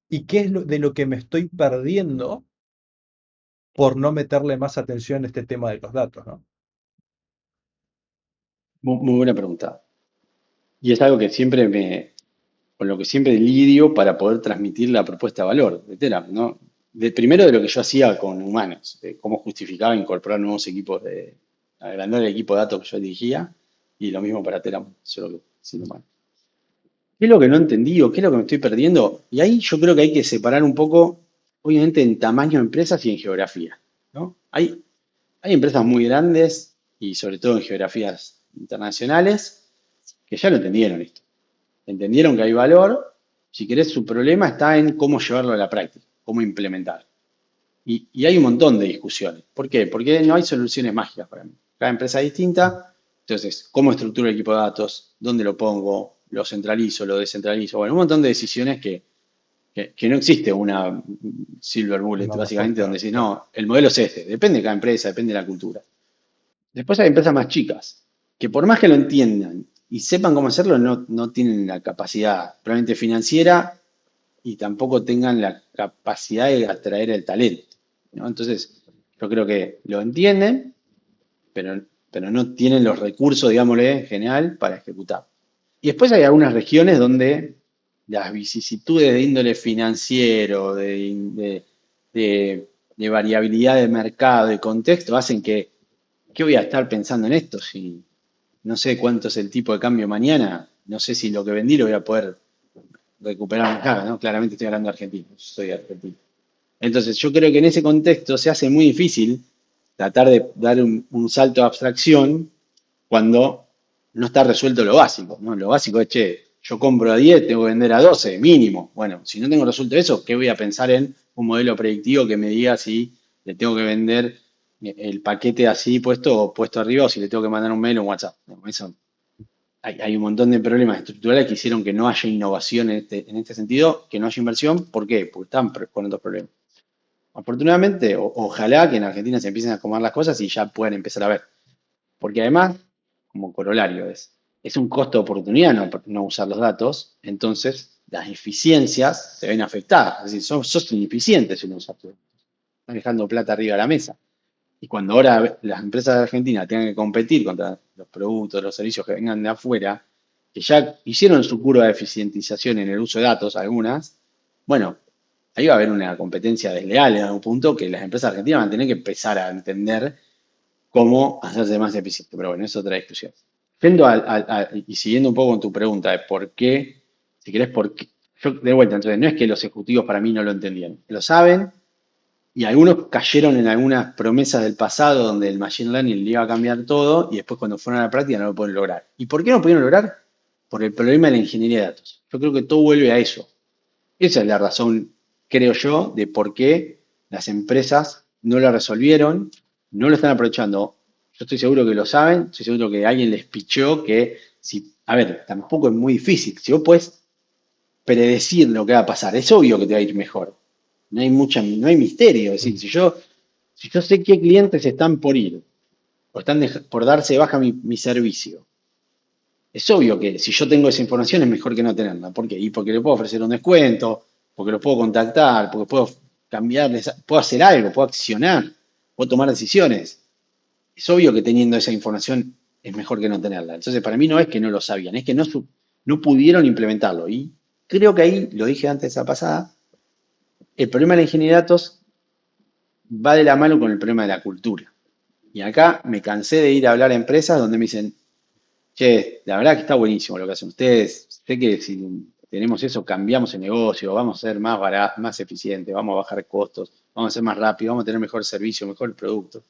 y qué es de lo que me estoy perdiendo por no meterle más atención a este tema de los datos, ¿no? Muy buena pregunta. Y es algo que con lo que siempre lidio para poder transmitir la propuesta de valor de Telam, ¿no? Primero de lo que yo hacía con humanos, de cómo justificaba incorporar nuevos equipos agrandar el equipo de datos que yo dirigía, y lo mismo para Telam, solo que sin humanos. ¿Qué es lo que no entendí o qué es lo que me estoy perdiendo? Y ahí yo creo que hay que separar un poco, obviamente, en tamaño de empresas y en geografía, ¿no? Hay empresas muy grandes y sobre todo en geografías internacionales que ya lo entendieron esto. Entendieron que hay valor. Si querés, su problema está en cómo llevarlo a la práctica, cómo implementar. Y hay un montón de discusiones. ¿Por qué? Porque no hay soluciones mágicas para mí. Cada empresa es distinta. Entonces, ¿cómo estructuro el equipo de datos? ¿Dónde lo pongo? ¿Lo centralizo? ¿Lo descentralizo? Bueno, un montón de decisiones que no existe una silver bullet, Una básicamente, respuesta, donde decís, claro. no, el modelo es este. Depende de cada empresa, depende de la cultura. Después hay empresas más chicas, que por más que lo entiendan y sepan cómo hacerlo, no tienen la capacidad probablemente financiera y tampoco tengan la capacidad de atraer el talento, ¿no? Entonces, yo creo que lo entienden, pero, pero no tienen los recursos, digámosle, en general, para ejecutar. Y después hay algunas regiones donde las vicisitudes de índole financiero, de variabilidad de mercado y contexto hacen que, ¿qué voy a estar pensando en esto? Si no sé cuánto es el tipo de cambio mañana, no sé si lo que vendí lo voy a poder recuperar más, ¿no? Claramente estoy hablando de Argentina, yo soy argentino. Entonces, yo creo que en ese contexto se hace muy difícil tratar de dar un salto de abstracción cuando no está resuelto lo básico, ¿no? Lo básico es, che, yo compro a 10, tengo que vender a 12 mínimo. Bueno, si no tengo resuelto eso, ¿qué voy a pensar en un modelo predictivo que me diga si le tengo que vender el paquete así puesto o puesto arriba o si le tengo que mandar un mail o un WhatsApp? No, eso, hay un montón de problemas estructurales que hicieron que no haya innovación en este sentido, que no haya inversión. ¿Por qué? Porque están con otros problemas. Afortunadamente, ojalá que en Argentina se empiecen a acomodar las cosas y ya puedan empezar a ver. Porque además, como corolario, es un costo de oportunidad no usar los datos, entonces las eficiencias se ven afectadas. Es decir, sos ineficiente si no usas tus datos. Estás dejando plata arriba de la mesa. Y cuando ahora las empresas de Argentina tengan que competir contra los productos, los servicios que vengan de afuera, que ya hicieron su curva de eficientización en el uso de datos, algunas, bueno, ahí va a haber una competencia desleal en algún punto que las empresas argentinas van a tener que empezar a entender cómo hacerse más eficiente. Pero bueno, es otra discusión. Yendo y siguiendo un poco con tu pregunta de por qué, si querés, por qué, yo de vuelta, entonces, no es que los ejecutivos para mí no lo entendían, lo saben, y algunos cayeron en algunas promesas del pasado donde el Machine Learning le iba a cambiar todo y después cuando fueron a la práctica no lo pueden lograr. ¿Y por qué no pudieron lograr? Por el problema de la ingeniería de datos. Yo creo que todo vuelve a eso. Esa es la razón, creo yo, de por qué las empresas no lo resolvieron, no lo están aprovechando. Yo estoy seguro que lo saben, estoy seguro que alguien les pichó que si, a ver, tampoco es muy difícil. Si vos puedes predecir lo que va a pasar, es obvio que te va a ir mejor. No hay misterio. Es decir, si yo sé qué clientes están por ir o están por darse de baja mi servicio, es obvio que si yo tengo esa información es mejor que no tenerla. ¿Por qué? Y porque le puedo ofrecer un descuento, porque los puedo contactar, porque puedo cambiarles, puedo hacer algo, puedo accionar, puedo tomar decisiones. Es obvio que teniendo esa información es mejor que no tenerla. Entonces, para mí no es que no lo sabían, es que no pudieron implementarlo. Y creo que ahí, lo dije antes de esa pasada, el problema de la ingeniería de datos va de la mano con el problema de la cultura. Y acá me cansé de ir a hablar a empresas donde me dicen, che, la verdad que está buenísimo lo que hacen ustedes. Sé que si tenemos eso, cambiamos el negocio, vamos a ser más barato, más eficientes, vamos a bajar costos, vamos a ser más rápidos, vamos a tener mejor servicio, mejor producto.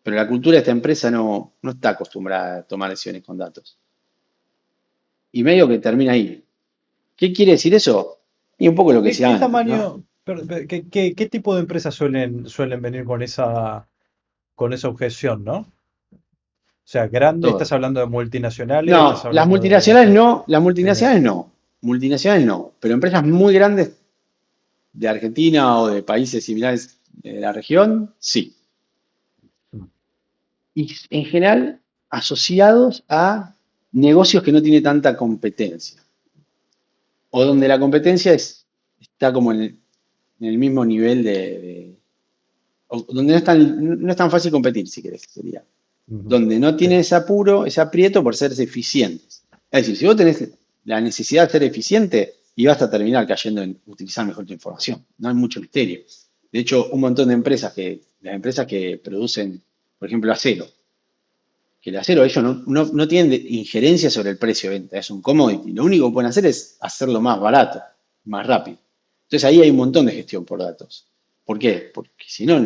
Pero la cultura de esta empresa no está acostumbrada a tomar decisiones con datos. Y medio que termina ahí. ¿Qué quiere decir eso? Y un poco lo que ¿Qué, decía qué antes, ¿no? tamaño, qué tipo de empresas suelen venir con esa objeción, ¿no? O sea, grande, estás Todo. hablando de multinacionales, estás No, las hablando de, no multinacionales sé, no, las pymes. multinacionales no. Multinacionales no. Pero empresas muy grandes de Argentina o de países similares de la región, sí. Y en general asociados a negocios que no tienen tanta competencia, o donde la competencia está como en el mismo nivel o donde no es tan fácil competir, si querés, sería. Ujú. Donde no Sí. tienen ese apuro, ese aprieto por ser eficientes. Es decir, si vos tenés la necesidad de ser eficiente, y vas a terminar cayendo en utilizar mejor tu información. No hay mucho misterio. De hecho, un montón de las empresas que producen, por ejemplo, acero, que el acero ellos no tienen injerencia sobre el precio de venta, es un commodity. Lo único que pueden hacer es hacerlo más barato, más rápido. Entonces ahí hay un montón de gestión por datos. ¿Por qué? Porque si no,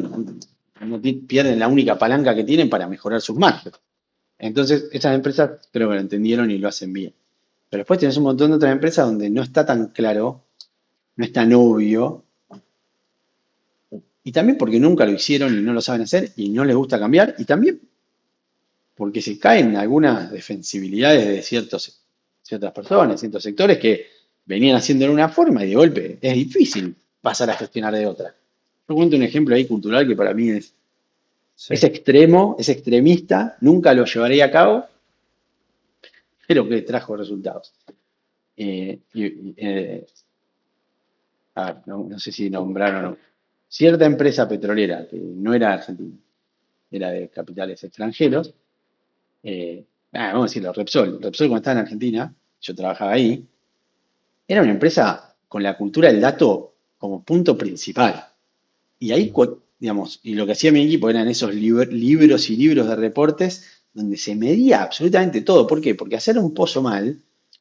pierden la única palanca que tienen para mejorar sus márgenes. Entonces, esas empresas creo que lo entendieron y lo hacen bien. Pero después tienes un montón de otras empresas donde no está tan claro, no es tan obvio, y también porque nunca lo hicieron y no lo saben hacer y no les gusta cambiar, y también porque se caen algunas defensibilidades de ciertas personas, ciertos sectores que venían haciendo de una forma y de golpe es difícil pasar a gestionar de otra. Yo cuento un ejemplo ahí cultural que para mí es Sí. extremo, es extremista, nunca lo llevaré a cabo, pero que trajo resultados. A ver, no sé si nombraron o no. Cierta empresa petrolera que no era argentina, era de capitales extranjeros, vamos a decirlo, Repsol. Repsol cuando estaba en Argentina, yo trabajaba ahí, era una empresa con la cultura del dato como punto principal. Y ahí, digamos, y lo que hacía mi equipo eran esos libros y libros de reportes donde se medía absolutamente todo. ¿Por qué? Porque hacer un pozo mal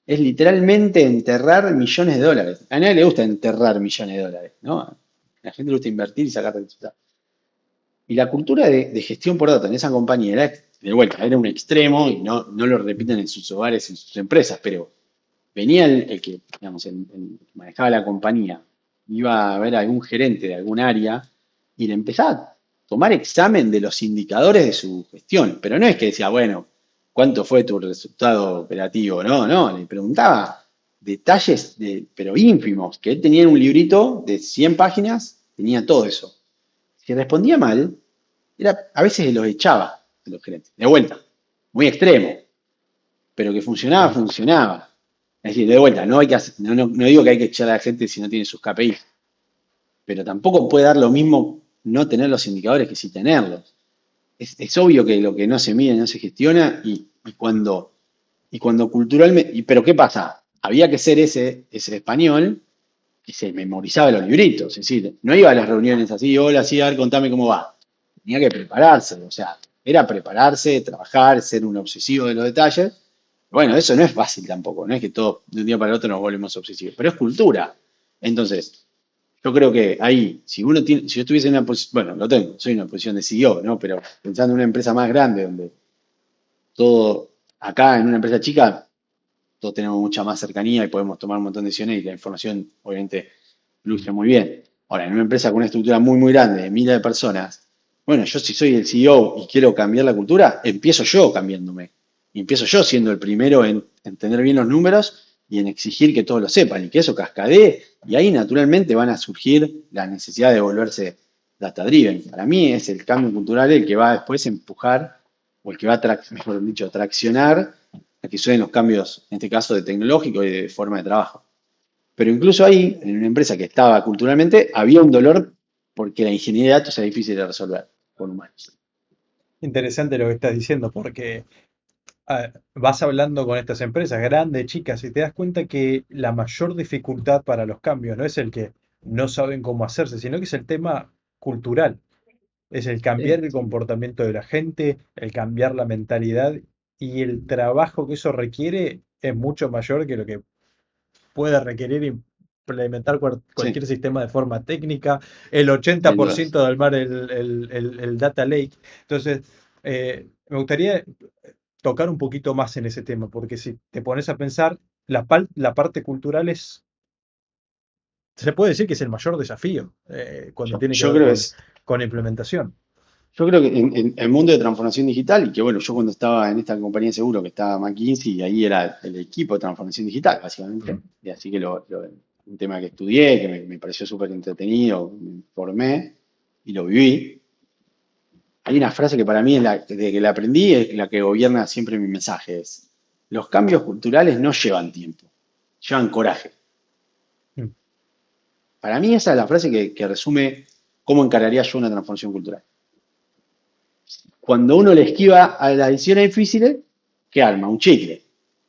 es literalmente enterrar millones de dólares. A nadie le gusta enterrar millones de dólares, ¿no? A la gente le gusta invertir y sacar resultados. Y la cultura de gestión por datos en esa compañía era, de vuelta, era un extremo y no lo repiten en sus hogares, en sus empresas, pero venía el que, digamos, el que manejaba la compañía, iba a ver a algún gerente de algún área y le empezaba a tomar examen de los indicadores de su gestión. Pero no es que decía, bueno, ¿cuánto fue tu resultado operativo? No, le preguntaba detalles, pero ínfimos, que él tenía en un librito de 100 páginas, tenía todo eso. Si respondía mal, a veces los echaba de los gerentes, de vuelta, muy extremo, pero que funcionaba, Claro. funcionaba. Es decir, de vuelta, no, hay que no digo que hay que echar a la gente si no tiene sus KPIs, pero tampoco puede dar lo mismo no tener los indicadores que sí tenerlos. Es obvio que lo que no se mide no se gestiona y cuando culturalmente. Pero ¿qué pasa? Había que ser ese español que se memorizaba los libritos. Es decir, no iba a las reuniones así, hola, sí, a ver, contame cómo va. Tenía que prepararse, o sea, era prepararse, trabajar, ser un obsesivo de los detalles. Bueno, eso no es fácil tampoco, no es que todo de un día para el otro nos volvemos obsesivos, pero es cultura. Entonces, yo creo que ahí, si yo estuviese en una posición, bueno, lo tengo, soy en una posición de CEO, ¿no? Pero pensando en una empresa más grande, donde todo, acá en una empresa chica, todos tenemos mucha más cercanía y podemos tomar un montón de decisiones y la información obviamente fluye muy bien. Ahora, en una empresa con una estructura muy, muy grande, de miles de personas, bueno, yo si soy el CEO y quiero cambiar la cultura, empiezo yo cambiándome. Y empiezo yo siendo el primero en tener bien los números y en exigir que todos lo sepan y que eso cascadee. Y ahí naturalmente van a surgir la necesidad de volverse data driven. Para mí es el cambio cultural el que va después a empujar, o el que va a, mejor dicho, traccionar a que suceden los cambios, en este caso de tecnológico y de forma de trabajo. Pero incluso ahí, en una empresa que estaba culturalmente, había un dolor porque la ingeniería de datos era difícil de resolver con humanos. Interesante lo que estás diciendo, porque vas hablando con estas empresas grandes, chicas, y te das cuenta que la mayor dificultad para los cambios no es el que no saben cómo hacerse, sino que es el tema cultural. Es el cambiar Sí, el comportamiento de la gente, el cambiar la mentalidad y el trabajo que eso requiere es mucho mayor que lo que puede requerir implementar sí, cualquier sistema de forma técnica, el ochenta sin por dudas. ciento de armar el data lake. Entonces, me gustaría tocar un poquito más en ese tema, porque si te pones a pensar, la parte cultural se puede decir que es el mayor desafío cuando Yo, tiene que yo ver creo que con implementación. yo creo que en el mundo de transformación digital, y que bueno, yo cuando estaba en esta compañía de seguro que estaba McKinsey, y ahí era el equipo de transformación digital, básicamente, y así que un tema que estudié, que me pareció súper entretenido, me informé y lo viví. Hay una frase que para mí es de que la aprendí, es la que gobierna siempre mi mensaje, es, los cambios culturales no llevan tiempo, llevan coraje. Mm. Para mí esa es la frase que resume cómo encararía yo una transformación cultural. Cuando uno le esquiva a las decisiones difíciles, ¿qué arma? Un chicle.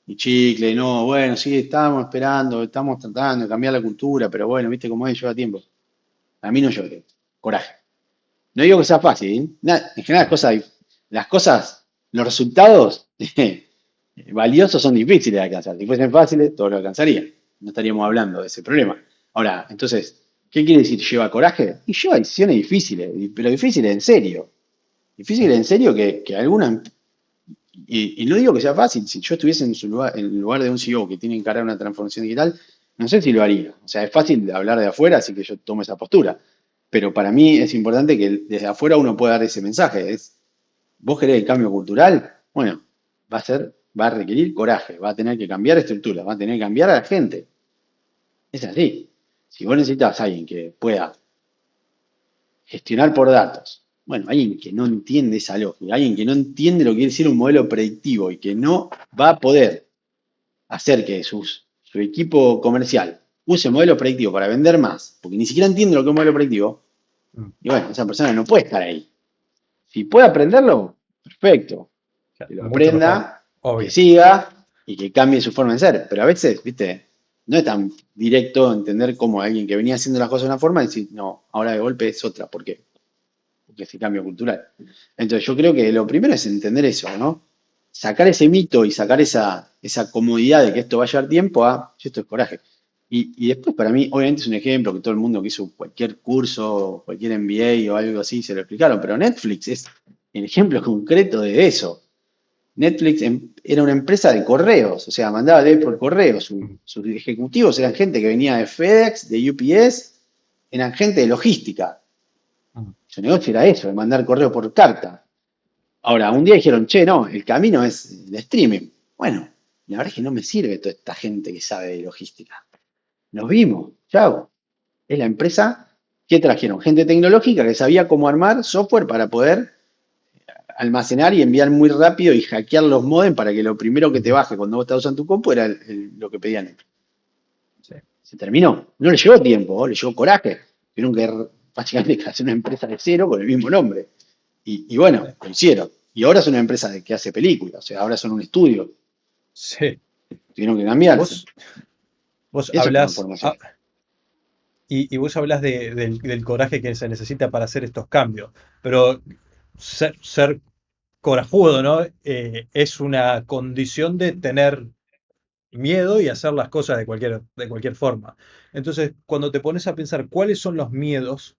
Y chicle, no, bueno, sí, estamos esperando, estamos tratando de cambiar la cultura, pero bueno, viste cómo es, lleva tiempo. A mí no lleva tiempo. Coraje. No digo que sea fácil, ¿eh? En general las cosas, los resultados valiosos son difíciles de alcanzar. Si fuesen fáciles, todos lo alcanzarían. No estaríamos hablando de ese problema. Ahora, entonces, ¿qué quiere decir lleva coraje? Y lleva decisiones difíciles, pero difíciles en serio. Difíciles en serio que algunas. Y no digo que sea fácil. Si yo estuviese en el lugar de un CEO que tiene que encarar una transformación digital, no sé si lo haría. O sea, es fácil hablar de afuera, así que yo tomo esa postura. Pero para mí es importante que desde afuera uno pueda dar ese mensaje. ¿Vos querés el cambio cultural? Bueno, va a requerir coraje, va a tener que cambiar estructuras, va a tener que cambiar a la gente. Es así. Si vos necesitas a alguien que pueda gestionar por datos, bueno, alguien que no entiende esa lógica, alguien que no entiende lo que quiere decir un modelo predictivo y que no va a poder. hacer que su equipo comercial use modelo predictivo para vender más, porque ni siquiera entiende lo que es un modelo predictivo, Mm, y bueno, esa persona no puede estar ahí. Si puede aprenderlo, perfecto, claro, que lo mucho mejor, aprenda, que obvio. siga y que cambie su forma de ser. Pero a veces, viste, no es tan directo entender como alguien que venía haciendo las cosas de una forma y decir, no, ahora de golpe es otra. ¿Por qué? Porque es el cambio cultural. Entonces yo creo que lo primero es entender eso, ¿no? Sacar ese mito y sacar esa comodidad de que esto va a llevar tiempo a, "Che, esto es coraje". Y después para mí, obviamente es un ejemplo que todo el mundo que hizo cualquier curso, cualquier MBA o algo así se lo explicaron, pero Netflix es el ejemplo concreto de eso. Netflix era una empresa de correos, o sea, mandaba leer por correo. Mm, Sus ejecutivos eran gente que venía de FedEx, de UPS, eran gente de logística. mm. Su negocio era eso, de mandar correo por carta. Ahora, un día dijeron, che, no, el camino es el streaming. Bueno, la verdad es que no me sirve toda esta gente que sabe de logística. Nos vimos, chao. Es la empresa que trajeron gente tecnológica que sabía cómo armar software para poder almacenar y enviar muy rápido y hackear los modems para que lo primero que te Ujú. baje cuando vos estás usando tu compu era lo que pedían. Sí, Se terminó. No le llevó tiempo, le llevó coraje. Tuvieron que básicamente hacer una empresa de cero con el mismo nombre. Y bueno, sí. lo hicieron. Y ahora es una empresa que hace películas, o sea, ahora son un estudio. Sí. Tuvieron que cambiarse. Vos, vos Eso es hablás, transformación. y vos hablás del coraje que se necesita para hacer estos cambios, pero ser corajudo, ¿no? Es una condición de tener miedo y hacer las cosas de cualquier forma. Entonces, cuando te pones a pensar cuáles son los miedos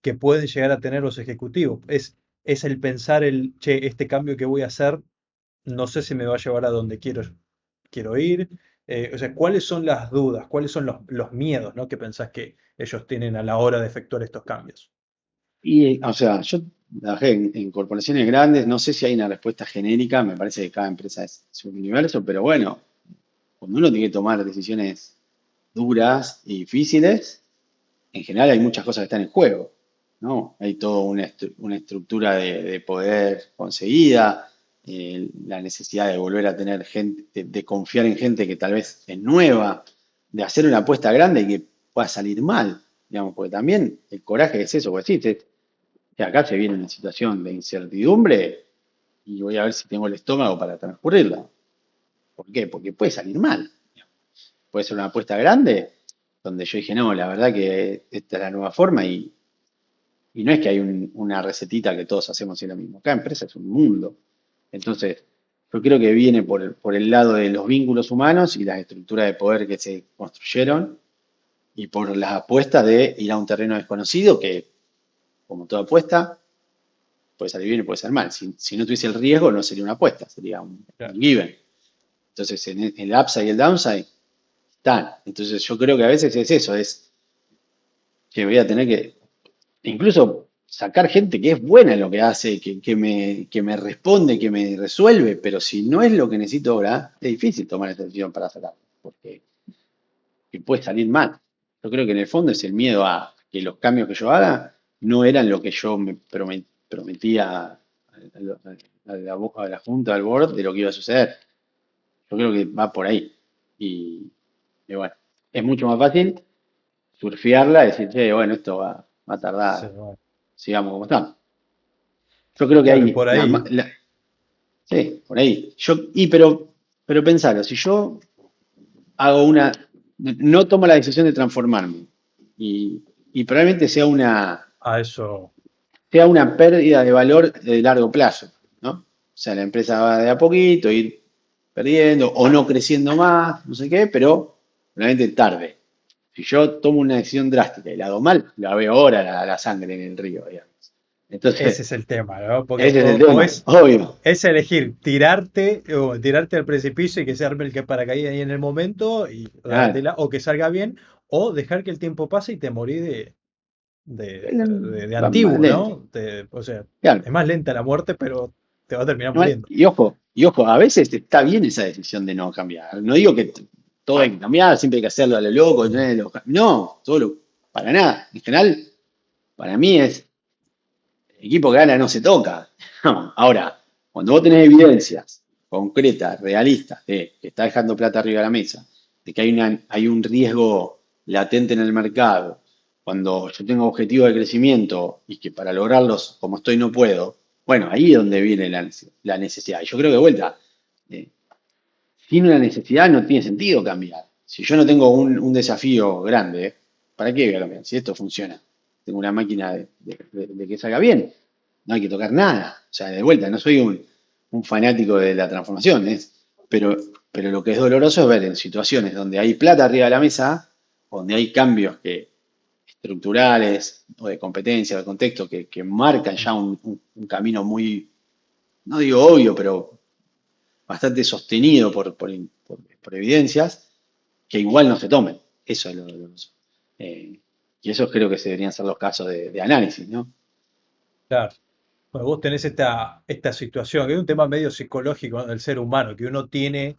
que pueden llegar a tener los ejecutivos, es el pensar che, este cambio que voy a hacer, no sé si me va a llevar a donde quiero ir. O sea, ¿cuáles son las dudas? ¿Cuáles son los miedos, ¿no? que pensás que ellos tienen a la hora de efectuar estos cambios? Y, o sea, yo trabajé en corporaciones grandes, no sé si hay una respuesta genérica, me parece que cada empresa es un universo, pero bueno, cuando uno tiene que tomar decisiones duras y difíciles, en general hay muchas cosas que están en juego, ¿no? Hay toda una estructura de poder conseguida, la necesidad de volver a tener gente, de confiar en gente que tal vez es nueva, de hacer una apuesta grande y que pueda salir mal, digamos, porque también el coraje es eso, porque sí, que acá se viene una situación de incertidumbre y voy a ver si tengo el estómago para transcurrirla. ¿Por qué? Porque puede salir mal. Puede ser una apuesta grande, donde yo dije, no, la verdad que esta es la nueva forma y no es que hay una recetita que todos hacemos y lo mismo. Cada empresa es un mundo. Entonces, yo creo que viene por el lado de los vínculos humanos y las estructuras de poder que se construyeron y por las apuestas de ir a un terreno desconocido que, como toda apuesta, puede salir bien y puede salir mal. Si no tuviese el riesgo, no sería una apuesta, sería un Claro. given. Entonces, en el upside y el downside están. Entonces, yo creo que a veces es eso, es que voy a tener que incluso sacar gente que es buena en lo que hace, que me responde, que me resuelve, pero si no es lo que necesito ahora, es difícil tomar esta decisión para sacarlo, porque que puede salir mal. Yo creo que en el fondo es el miedo a que los cambios que yo haga no eran lo que yo me prometía a la junta, al board, de lo que iba a suceder. Yo creo que va por ahí. Y bueno, es mucho más fácil surfearla y decir, che, bueno, esto va a Sí, tardar, bueno. sigamos como estamos. Yo creo que Claro, y hay por ahí, sí, por ahí. Pero pensalo, si yo hago no tomo la decisión de transformarme y probablemente a eso, sea una pérdida de valor de largo plazo, ¿no? O sea, la empresa va de a poquito, ir perdiendo o no creciendo más, no sé qué, pero probablemente tarde. Si yo tomo una decisión drástica y la hago mal, la veo ahora la sangre en el río, digamos. ese Entonces, es el tema, ¿no? Porque ese es el o tema, es, obvio. es elegir tirarte al precipicio y que se arme el que paracaídas ahí en el momento y Claro. dártela, o que salga bien, o dejar que el tiempo pase y te morís de Va más antiguo, lento. ¿no? O sea, Claro. es más lenta la muerte, pero te va a terminar No muriendo. y ojo, a veces está bien esa decisión de no cambiar. No digo que todo hay que cambiar, siempre hay que hacerlo a lo loco. Ujú. No, para nada. En general, para mí es equipo que gana no se toca. No. Ahora, cuando vos tenés evidencias concreta, realista, de que está dejando plata arriba de la mesa, de que hay un riesgo latente en el mercado, cuando yo tengo objetivos de crecimiento y que para lograrlos, como estoy, no puedo, bueno, ahí es donde viene la necesidad. Y yo creo que de vuelta, eh, sin una necesidad no tiene sentido cambiar. Si yo no tengo un desafío grande, ¿para qué voy a cambiar? Si esto funciona, tengo una máquina de que salga bien, no hay que tocar nada. O sea, de vuelta, no soy un fanático de la transformación, pero, pero lo que es doloroso es ver en situaciones donde hay plata arriba de la mesa, donde hay cambios estructurales o de competencia o de contexto que marcan ya un camino muy, no digo obvio, pero bastante sostenido por evidencias, que igual no se tomen. Eso es lo doloroso. Y esos creo que se deberían ser los casos de análisis, ¿no? Claro. Bueno, vos tenés esta situación, que es un tema medio psicológico, ¿no?, del ser humano, que uno tiene,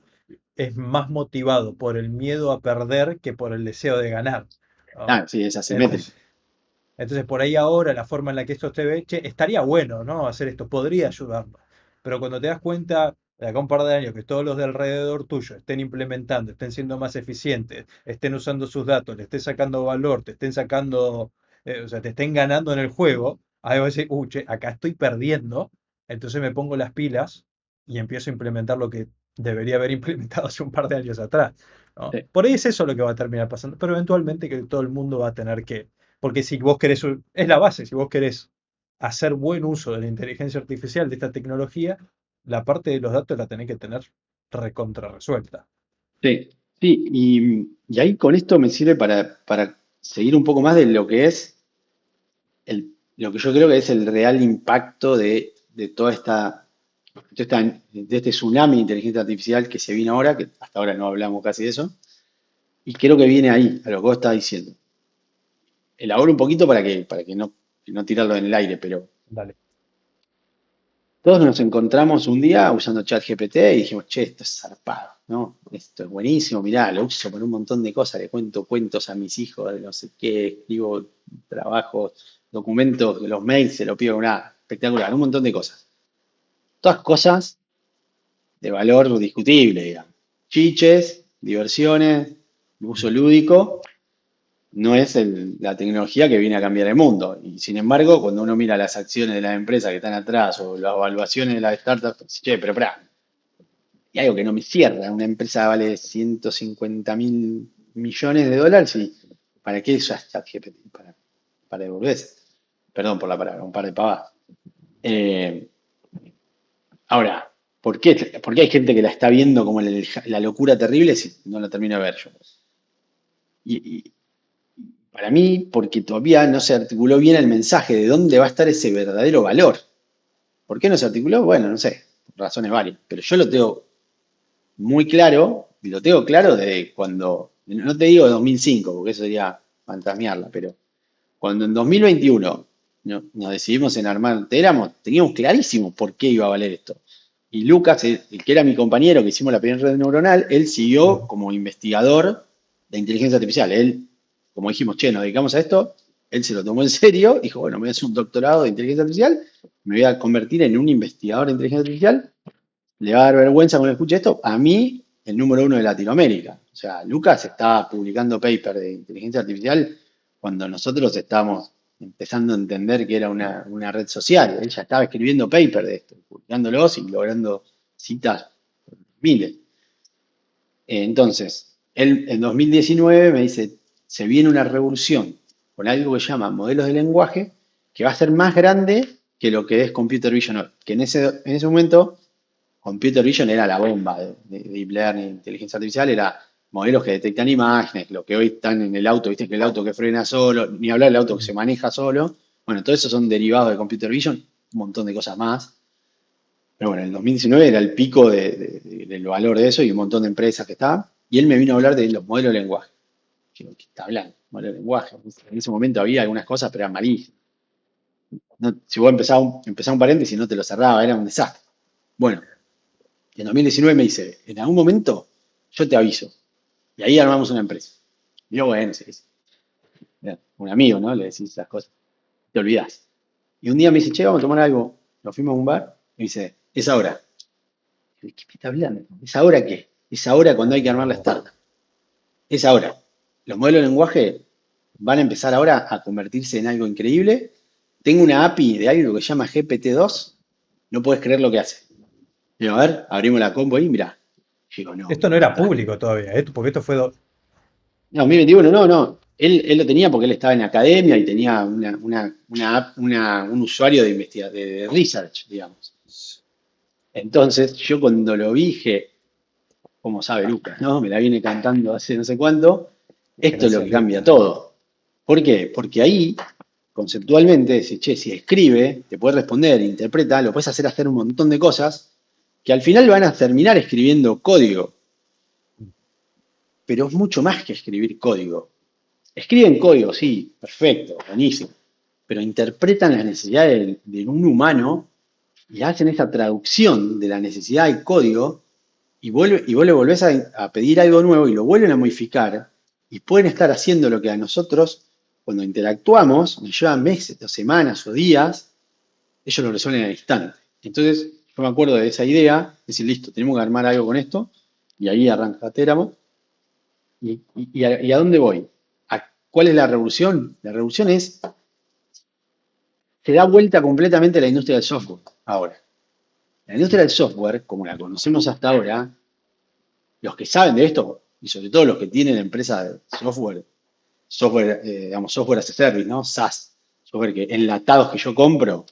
es más motivado por el miedo a perder que por el deseo de ganar, ¿no? Ah, sí, es asimétrico. Entonces, entonces, por ahí ahora, la forma en la que esto se ve, che, estaría bueno, ¿no? Hacer esto, podría ayudarnos. Pero cuando te das cuenta de acá un par de años que todos los de alrededor tuyo estén implementando, estén siendo más eficientes, estén usando sus datos, le estén sacando valor, te estén sacando, o sea, te estén ganando en el juego, ahí vas a decir, che, acá estoy perdiendo, entonces me pongo las pilas y empiezo a implementar lo que debería haber implementado hace un par de años atrás, ¿no? Sí, Por ahí es eso lo que va a terminar pasando, pero eventualmente que todo el mundo va a tener que, porque si vos querés, es la base, si vos querés hacer buen uso de la inteligencia artificial, de esta tecnología, la parte de los datos la tenés que tener recontra resuelta. sí, sí. Y ahí con esto me sirve para seguir un poco más de lo que es lo que yo creo que es el real impacto de de este tsunami de inteligencia artificial que se vino ahora, que hasta ahora no hablamos casi de eso, y creo que viene ahí, a lo que vos estás diciendo. Elaboro un poquito que no tirarlo en el aire, pero Dale. todos nos encontramos un día usando ChatGPT y dijimos, che, esto es zarpado, ¿no? Esto es buenísimo, mirá, lo uso para un montón de cosas, le cuento cuentos a mis hijos, de no sé qué, escribo trabajos, documentos, los mails, se lo pido, nada, espectacular, un montón de cosas. Todas cosas de valor discutible, digamos. Chiches, diversiones, uso lúdico, no es la tecnología que viene a cambiar el mundo. Y sin embargo, cuando uno mira las acciones de las empresas que están atrás o las evaluaciones de las startups, dice, che, pero pará, y algo que no me cierra, una empresa vale 150.000 millones de dólares y ¿para qué usas ChatGPT? Para devolverse. Perdón por la palabra, un par de pavadas. Eh, Ahora, por qué hay gente que la está viendo como la locura terrible si no la termino de ver yo? Y para mí, porque todavía no se articuló bien el mensaje de dónde va a estar ese verdadero valor. ¿Por qué no se articuló? Bueno, no sé, por razones varias. Pero yo lo tengo muy claro, y lo tengo claro desde cuando, no te digo 2005, porque eso sería fantasmearla, pero cuando en 2021 nos decidimos en armar teníamos clarísimo por qué iba a valer esto. Y Lucas, el que era mi compañero que hicimos la primera red neuronal, él siguió Ujú. como investigador de inteligencia artificial. Él, como dijimos, che, nos dedicamos a esto, él se lo tomó en serio, dijo, bueno, me voy a hacer un doctorado de inteligencia artificial, me voy a convertir en un investigador de inteligencia artificial, le va a dar vergüenza cuando escuche esto, a mí, el número uno de Latinoamérica. O sea, Lucas estaba publicando paper de inteligencia artificial cuando nosotros estábamos empezando a entender que era una red social. Él ya estaba escribiendo paper de esto, publicándolos y logrando citas por miles. Entonces, él en 2019 me dice, se viene una revolución con algo que llama modelos de lenguaje, que va a ser más grande que lo que es Computer Vision hoy. Que en ese momento Computer Vision era la bomba de Deep Learning, inteligencia artificial, era modelos que detectan imágenes, lo que hoy están en el auto, viste que el auto que frena solo, ni hablar del auto que se maneja solo. Bueno, todo eso son derivados de Computer Vision, un montón de cosas más. Pero bueno, en el 2019 era el pico del valor de eso y un montón de empresas que estaban. Y él me vino a hablar de los modelos de lenguaje. Digo, ¿qué está hablando? Modelo de lenguaje. En ese momento había algunas cosas, pero eran malísimas. Si vos empezabas un paréntesis, no te lo cerraba, era un desastre. Bueno, y en 2019 me dice, en algún momento yo te aviso. Y ahí armamos una empresa. Y yo, bueno, sí, sí. Un amigo, ¿no? Le decís esas cosas. Te olvidás. Y un día me dice, che, vamos a tomar algo. Nos fuimos a un bar. Y me dice, es ahora. ¿De qué me está hablando? ¿Es ahora qué? Es ahora cuando hay que armar la No, startup. Es ahora. Los modelos de lenguaje van a empezar ahora a convertirse en algo increíble. Tengo una API de algo que se llama GPT-2. No puedes creer lo que hace. Digo, a ver, abrimos la combo ahí, mirá. Digo, no, esto no era público todavía, porque esto fue... no, 2021, no, no. Él lo tenía porque él estaba en academia y tenía un usuario de de research, digamos. Entonces, yo cuando lo vi dije, como sabe Lucas, ¿no? Me la viene cantando hace no sé cuánto. Esto es lo Gracias, que cambia Lucas. todo. ¿Por qué? Porque ahí, conceptualmente, si, che, si escribe, te puede responder, interpreta, lo puedes hacer un montón de cosas que al final van a terminar escribiendo código. Pero es mucho más que escribir código. Escriben código, sí, perfecto, buenísimo. Pero interpretan las necesidades de un humano y hacen esa traducción de la necesidad del código y vos le volvés a pedir algo nuevo y lo vuelven a modificar y pueden estar haciendo lo que a nosotros, cuando interactuamos, nos llevan meses o semanas o días, ellos lo resuelven al instante. Entonces, yo me acuerdo de esa idea, decir, listo, tenemos que armar algo con esto, y ahí arranca Teramo. ¿Y a dónde voy? ¿Cuál es la revolución? La revolución es, se da vuelta completamente la industria del software ahora. La industria del software, como la conocemos hasta ahora, los que saben de esto, y sobre todo los que tienen empresas de digamos, software as a service, ¿no? SaaS, software que enlatados que yo compro,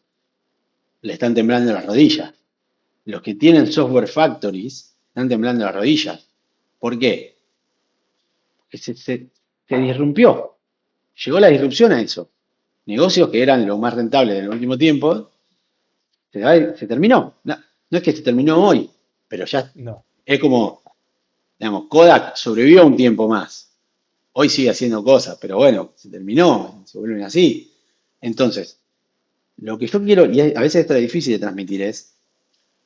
le están temblando las rodillas. Los que tienen software factories están temblando las rodillas. ¿Por qué? Porque se disrumpió. Llegó la disrupción a eso. Negocios que eran lo más rentables del último tiempo, se terminó. No, no es que se terminó hoy, pero ya No. es como, digamos, Kodak sobrevivió un tiempo más. Hoy sigue haciendo cosas, pero bueno, se terminó, se vuelven así. Entonces, lo que yo quiero, y a veces esto es difícil de transmitir, es,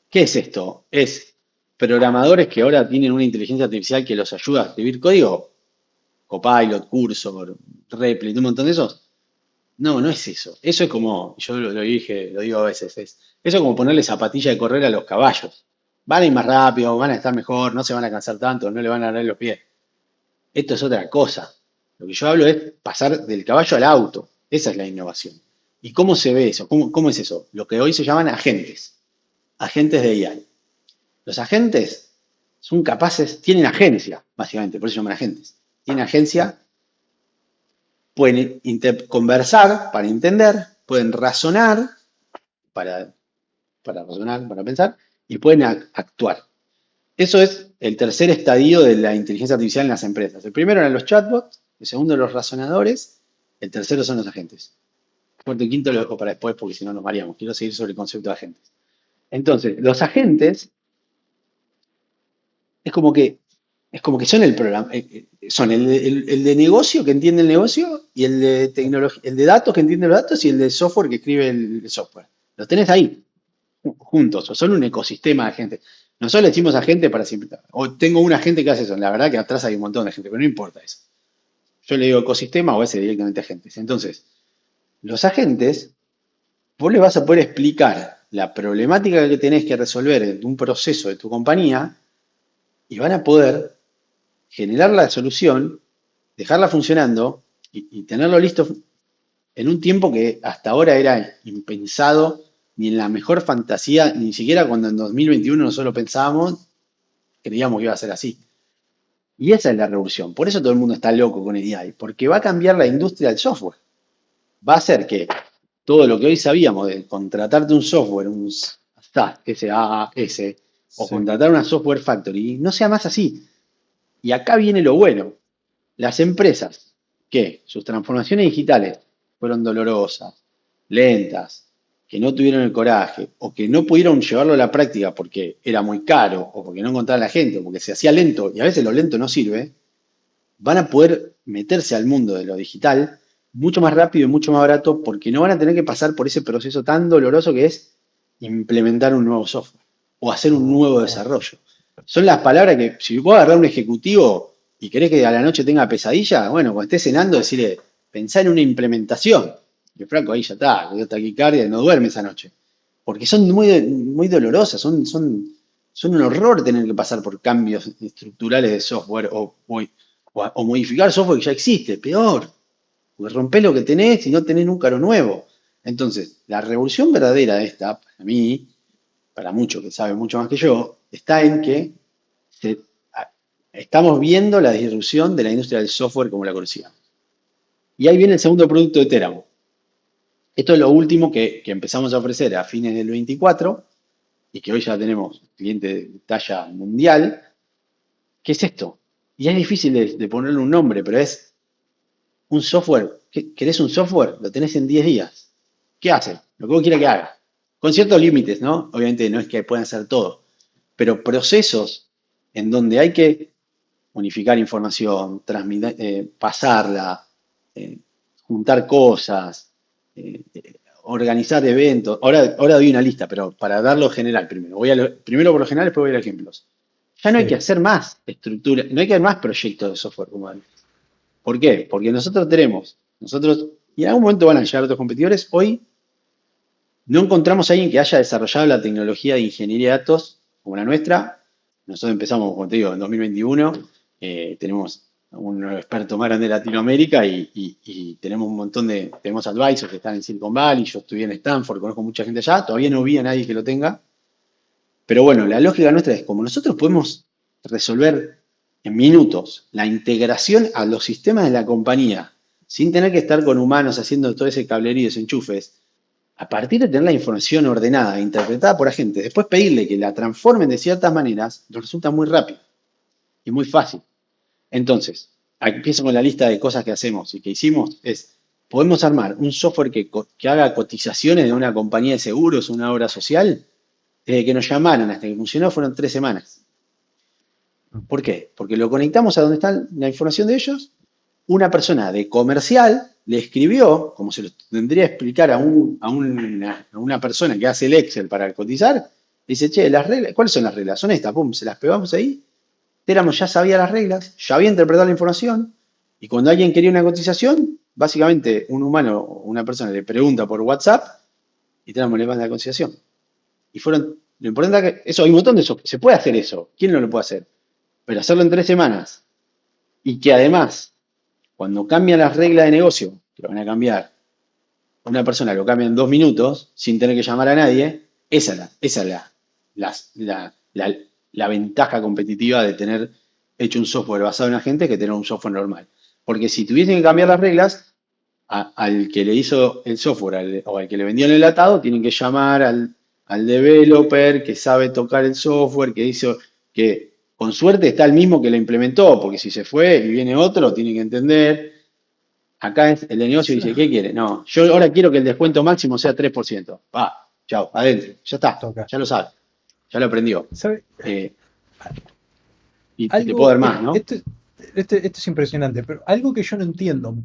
¿qué es esto? ¿Es programadores que ahora tienen una inteligencia artificial que los ayuda a escribir código? Copilot, Cursor, Replit, un montón de esos. No, no es eso. Eso es como, yo lo dije, lo digo a veces, eso es como ponerle zapatilla de correr a los caballos. Van a ir más rápido, van a estar mejor, no se van a cansar tanto, no le van a dar los pies. Esto es otra cosa. Lo que yo hablo es pasar del caballo al auto. Esa es la innovación. ¿Y cómo se ve eso? ¿Cómo es eso? Lo que hoy se llaman agentes. Agentes de AI. Los agentes son capaces, tienen agencia, básicamente, por eso se llaman agentes. Tienen agencia, pueden conversar para entender, pueden razonar para, razonar, para pensar, y pueden actuar. Eso es el tercer estadio de la inteligencia artificial en las empresas. El primero eran los chatbots, el segundo los razonadores, el tercero son los agentes. Cuarto y quinto lo dejo para después porque si no nos mareamos. Quiero seguir sobre el concepto de agentes. Entonces, los agentes es como que, es como que son el programa, son el de negocio que entiende el negocio y el de tecnología, el de datos que entiende los datos y el de software que escribe el software. Los tenés ahí, juntos, o son un ecosistema de agentes. Nosotros le decimos agente para simplificar. O tengo un agente que hace eso. La verdad que atrás hay un montón de gente, pero no importa eso. Yo le digo ecosistema o ese directamente agentes. Entonces, los agentes, vos les vas a poder explicar la problemática que tenés que resolver en un proceso de tu compañía y van a poder generar la solución, dejarla funcionando y tenerlo listo en un tiempo que hasta ahora era impensado, ni en la mejor fantasía, ni siquiera cuando en 2021 nosotros pensábamos, creíamos que iba a ser así. Y esa es la revolución. Por eso todo el mundo está loco con el AI, porque va a cambiar la industria del software. Va a hacer que todo lo que hoy sabíamos de contratarte un software, un SaaS, o Sí. contratar una software factory, no sea más así. Y acá viene lo bueno. Las empresas que sus transformaciones digitales fueron dolorosas, lentas, que no tuvieron el coraje o que no pudieron llevarlo a la práctica porque era muy caro o porque no encontraban la gente o porque se hacía lento y a veces lo lento no sirve, van a poder meterse al mundo de lo digital mucho más rápido y mucho más barato porque no van a tener que pasar por ese proceso tan doloroso que es implementar un nuevo software o hacer un nuevo Ah, desarrollo. Son las palabras que, si vos agarrar un ejecutivo y querés que a la noche tenga pesadilla, bueno, cuando estés cenando, decirle, pensá en una implementación. Y Franco, ahí ya está, le dio taquicardia y no duerme esa noche. Porque son muy dolorosas, son son un horror tener que pasar por cambios estructurales de software o modificar software que ya existe, peor, porque rompés lo que tenés y no tenés nunca lo nuevo. Entonces, la revolución verdadera de esta, para mí, para muchos que saben mucho más que yo, está en que se- estamos viendo la disrupción de la industria del software como la conocíamos. Y ahí viene el segundo producto de Teramo. Esto es lo último que empezamos a ofrecer a fines del 24 y que hoy ya tenemos clientes de talla mundial. ¿Qué es esto? Y es difícil de ponerle un nombre, pero es un software. ¿Querés un software? Lo tenés en 10 días. ¿Qué hace? Lo que vos quieras que haga. Con ciertos límites, ¿no? Obviamente no es que puedan hacer todo, pero procesos en donde hay que unificar información, pasarla, eh, juntar cosas, organizar eventos. Ahora doy una lista, pero para darlo general primero. Primero por lo general, después voy a ir a ejemplos. Ya no hay que Sí. hacer más estructura, no hay que hacer más proyectos de software como antes. ¿Por qué? Porque y en algún momento van a llegar otros competidores, hoy no encontramos a alguien que haya desarrollado la tecnología de ingeniería de datos como la nuestra. Nosotros empezamos, como te digo, en 2021. Tenemos un experto más grande de Latinoamérica y tenemos un montón tenemos advisors que están en Silicon Valley. Yo estudié en Stanford, conozco mucha gente allá. Todavía no vi a nadie que lo tenga. Pero bueno, la lógica nuestra es como nosotros podemos resolver en minutos la integración a los sistemas de la compañía sin tener que estar con humanos haciendo todo ese cablerío, ese enchufes, a partir de tener la información ordenada e interpretada por agentes, después pedirle que la transformen de ciertas maneras, nos resulta muy rápido y muy fácil. Entonces, empiezo con la lista de cosas que hacemos y que hicimos, podemos armar un software que haga cotizaciones de una compañía de seguros, una obra social, desde que nos llamaron hasta que funcionó fueron 3 semanas. ¿Por qué? Porque lo conectamos a donde está la información de ellos. Una persona de comercial le escribió, como se lo tendría que explicar a una persona que hace el Excel para cotizar, dice, che, las reglas, ¿cuáles son las reglas? Son estas, pum, se las pegamos ahí. Teramo ya sabía las reglas, ya había interpretado la información, y cuando alguien quería una cotización, básicamente un humano o una persona le pregunta por WhatsApp y Teramo le manda la cotización. Lo importante es que eso, hay un montón de eso, se puede hacer eso, ¿quién no lo puede hacer? Pero hacerlo en 3 semanas y que además, cuando cambian las reglas de negocio, que lo van a cambiar, una persona lo cambia en 2 minutos sin tener que llamar a nadie, esa es la ventaja competitiva de tener hecho un software basado en agentes que tener un software normal. Porque si tuviesen que cambiar las reglas, al que le hizo el software o al que le vendió el enlatado, tienen que llamar al developer que sabe tocar el software, que con suerte está el mismo que lo implementó, porque si se fue y viene otro, tiene que entender. Acá es el de negocio Sí. dice, ¿qué quiere? No, yo ahora quiero que el descuento máximo sea 3%. Va, chao, adentro, ya está, Toca. ya lo sabe, ya lo aprendió. ¿Sabe? Eh, y te puedo Algo, dar más, ¿no? esto es impresionante, pero algo que yo no entiendo,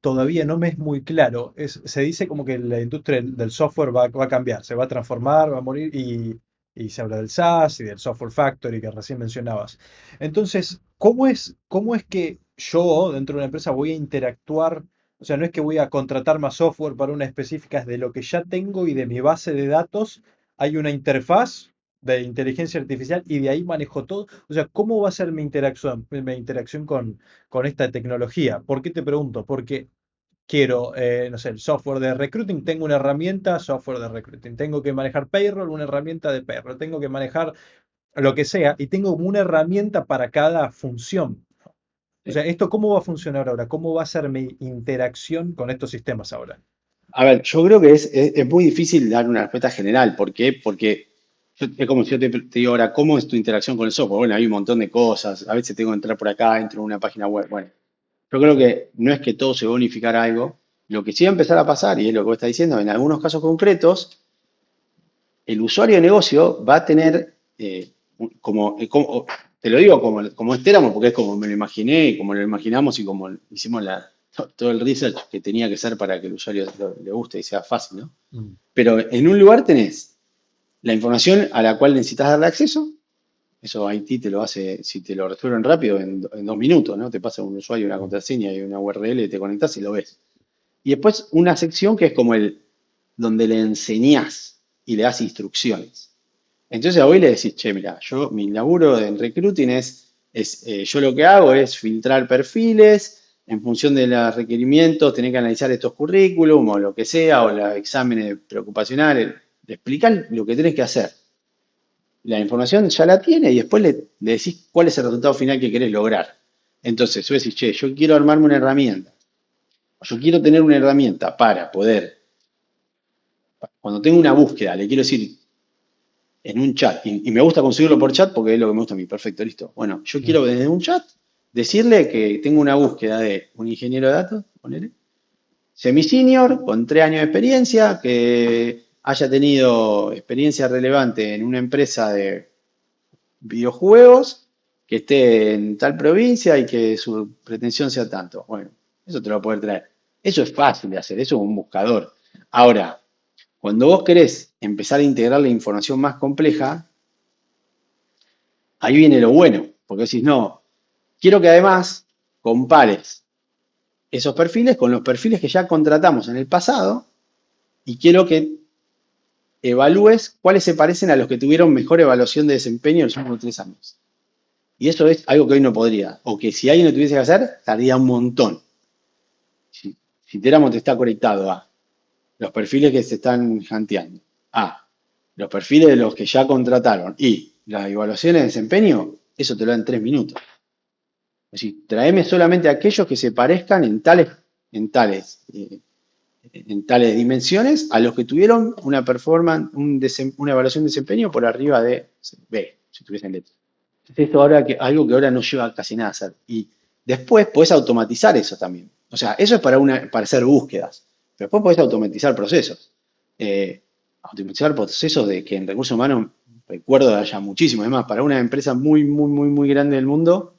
todavía no me es muy claro, se dice como que la industria del software va a cambiar, se va a transformar, va a morir y se habla del SaaS y del Software Factory que recién mencionabas. Entonces, ¿cómo es que yo dentro de una empresa voy a interactuar? O sea, no es que voy a contratar más software para una específica, es de lo que ya tengo y de mi base de datos hay una interfaz de inteligencia artificial y de ahí manejo todo. O sea, ¿cómo va a ser mi interacción con esta tecnología? ¿Por qué te pregunto? Porque quiero, no sé, el software de recruiting, tengo una herramienta, software de recruiting. Tengo que manejar payroll, una herramienta de payroll. Tengo que manejar lo que sea y tengo una herramienta para cada función. O sea, ¿esto cómo va a funcionar ahora? ¿Cómo va a ser mi interacción con estos sistemas ahora? A ver, yo creo que es muy difícil dar una respuesta general. ¿Por qué? Porque es como si yo te digo ahora, ¿cómo es tu interacción con el software? Bueno, hay un montón de cosas. A veces tengo que entrar por acá, entro en una página web. Bueno, yo creo que no es que todo se va a unificar a algo. Lo que sí va a empezar a pasar, y es lo que vos estás diciendo, en algunos casos concretos, el usuario de negocio va a tener, te lo digo como esperamos, porque es como me lo imaginé, como lo imaginamos y como hicimos todo el research que tenía que ser para que el usuario le guste y sea fácil, ¿no? Mm. Pero en un lugar tenés la información a la cual necesitas darle acceso. Eso IT te lo hace, si te lo resuelven rápido, en 2 minutos, ¿no? Te pasa un usuario, una Mm. contraseña y una URL, te conectas y lo ves. Y después una sección que es como donde le enseñás y le das instrucciones. Entonces a vos le decís, che, mira, yo mi laburo en recruiting yo lo que hago es filtrar perfiles en función de los requerimientos, tenés que analizar estos currículum o lo que sea, o los exámenes preocupacionales, le explicás lo que tenés que hacer. La información ya la tiene y después le decís cuál es el resultado final que querés lograr. Entonces, vos decís, che, yo quiero armarme una herramienta, o yo quiero tener una herramienta para poder, cuando tengo una búsqueda, le quiero decir en un chat, y me gusta conseguirlo por chat porque es lo que me gusta a mí, perfecto, listo. Bueno, yo Mm. quiero desde un chat decirle que tengo una búsqueda de un ingeniero de datos, ponele, semi-senior, con 3 años de experiencia, que haya tenido experiencia relevante en una empresa de videojuegos, que esté en tal provincia y que su pretensión sea tanto. Bueno, eso te lo va a poder traer. Eso es fácil de hacer, eso es un buscador. Ahora, cuando vos querés empezar a integrar la información más compleja, ahí viene lo bueno, porque decís, no, quiero que además compares esos perfiles con los perfiles que ya contratamos en el pasado y quiero que evalúes cuáles se parecen a los que tuvieron mejor evaluación de desempeño en los últimos 3 años. Y eso es algo que hoy no podría, o que si alguien lo tuviese que hacer, tardaría un montón. Si Teramo te está conectado a los perfiles que se están janteando, a los perfiles de los que ya contrataron y las evaluaciones de desempeño, eso te lo da en 3 minutos. Es decir, tráeme solamente aquellos que se parezcan en tales, eh, en tales dimensiones a los que tuvieron una performance, una evaluación de desempeño por arriba de B, si tuviesen letra. Esto ahora algo que ahora no lleva casi nada a hacer. Y después podés automatizar eso también. O sea, eso es para hacer búsquedas. Pero después podés automatizar procesos. Automatizar procesos de que en recursos humanos, recuerdo de haya muchísimos. Además, para una empresa muy, muy, muy, muy grande del mundo,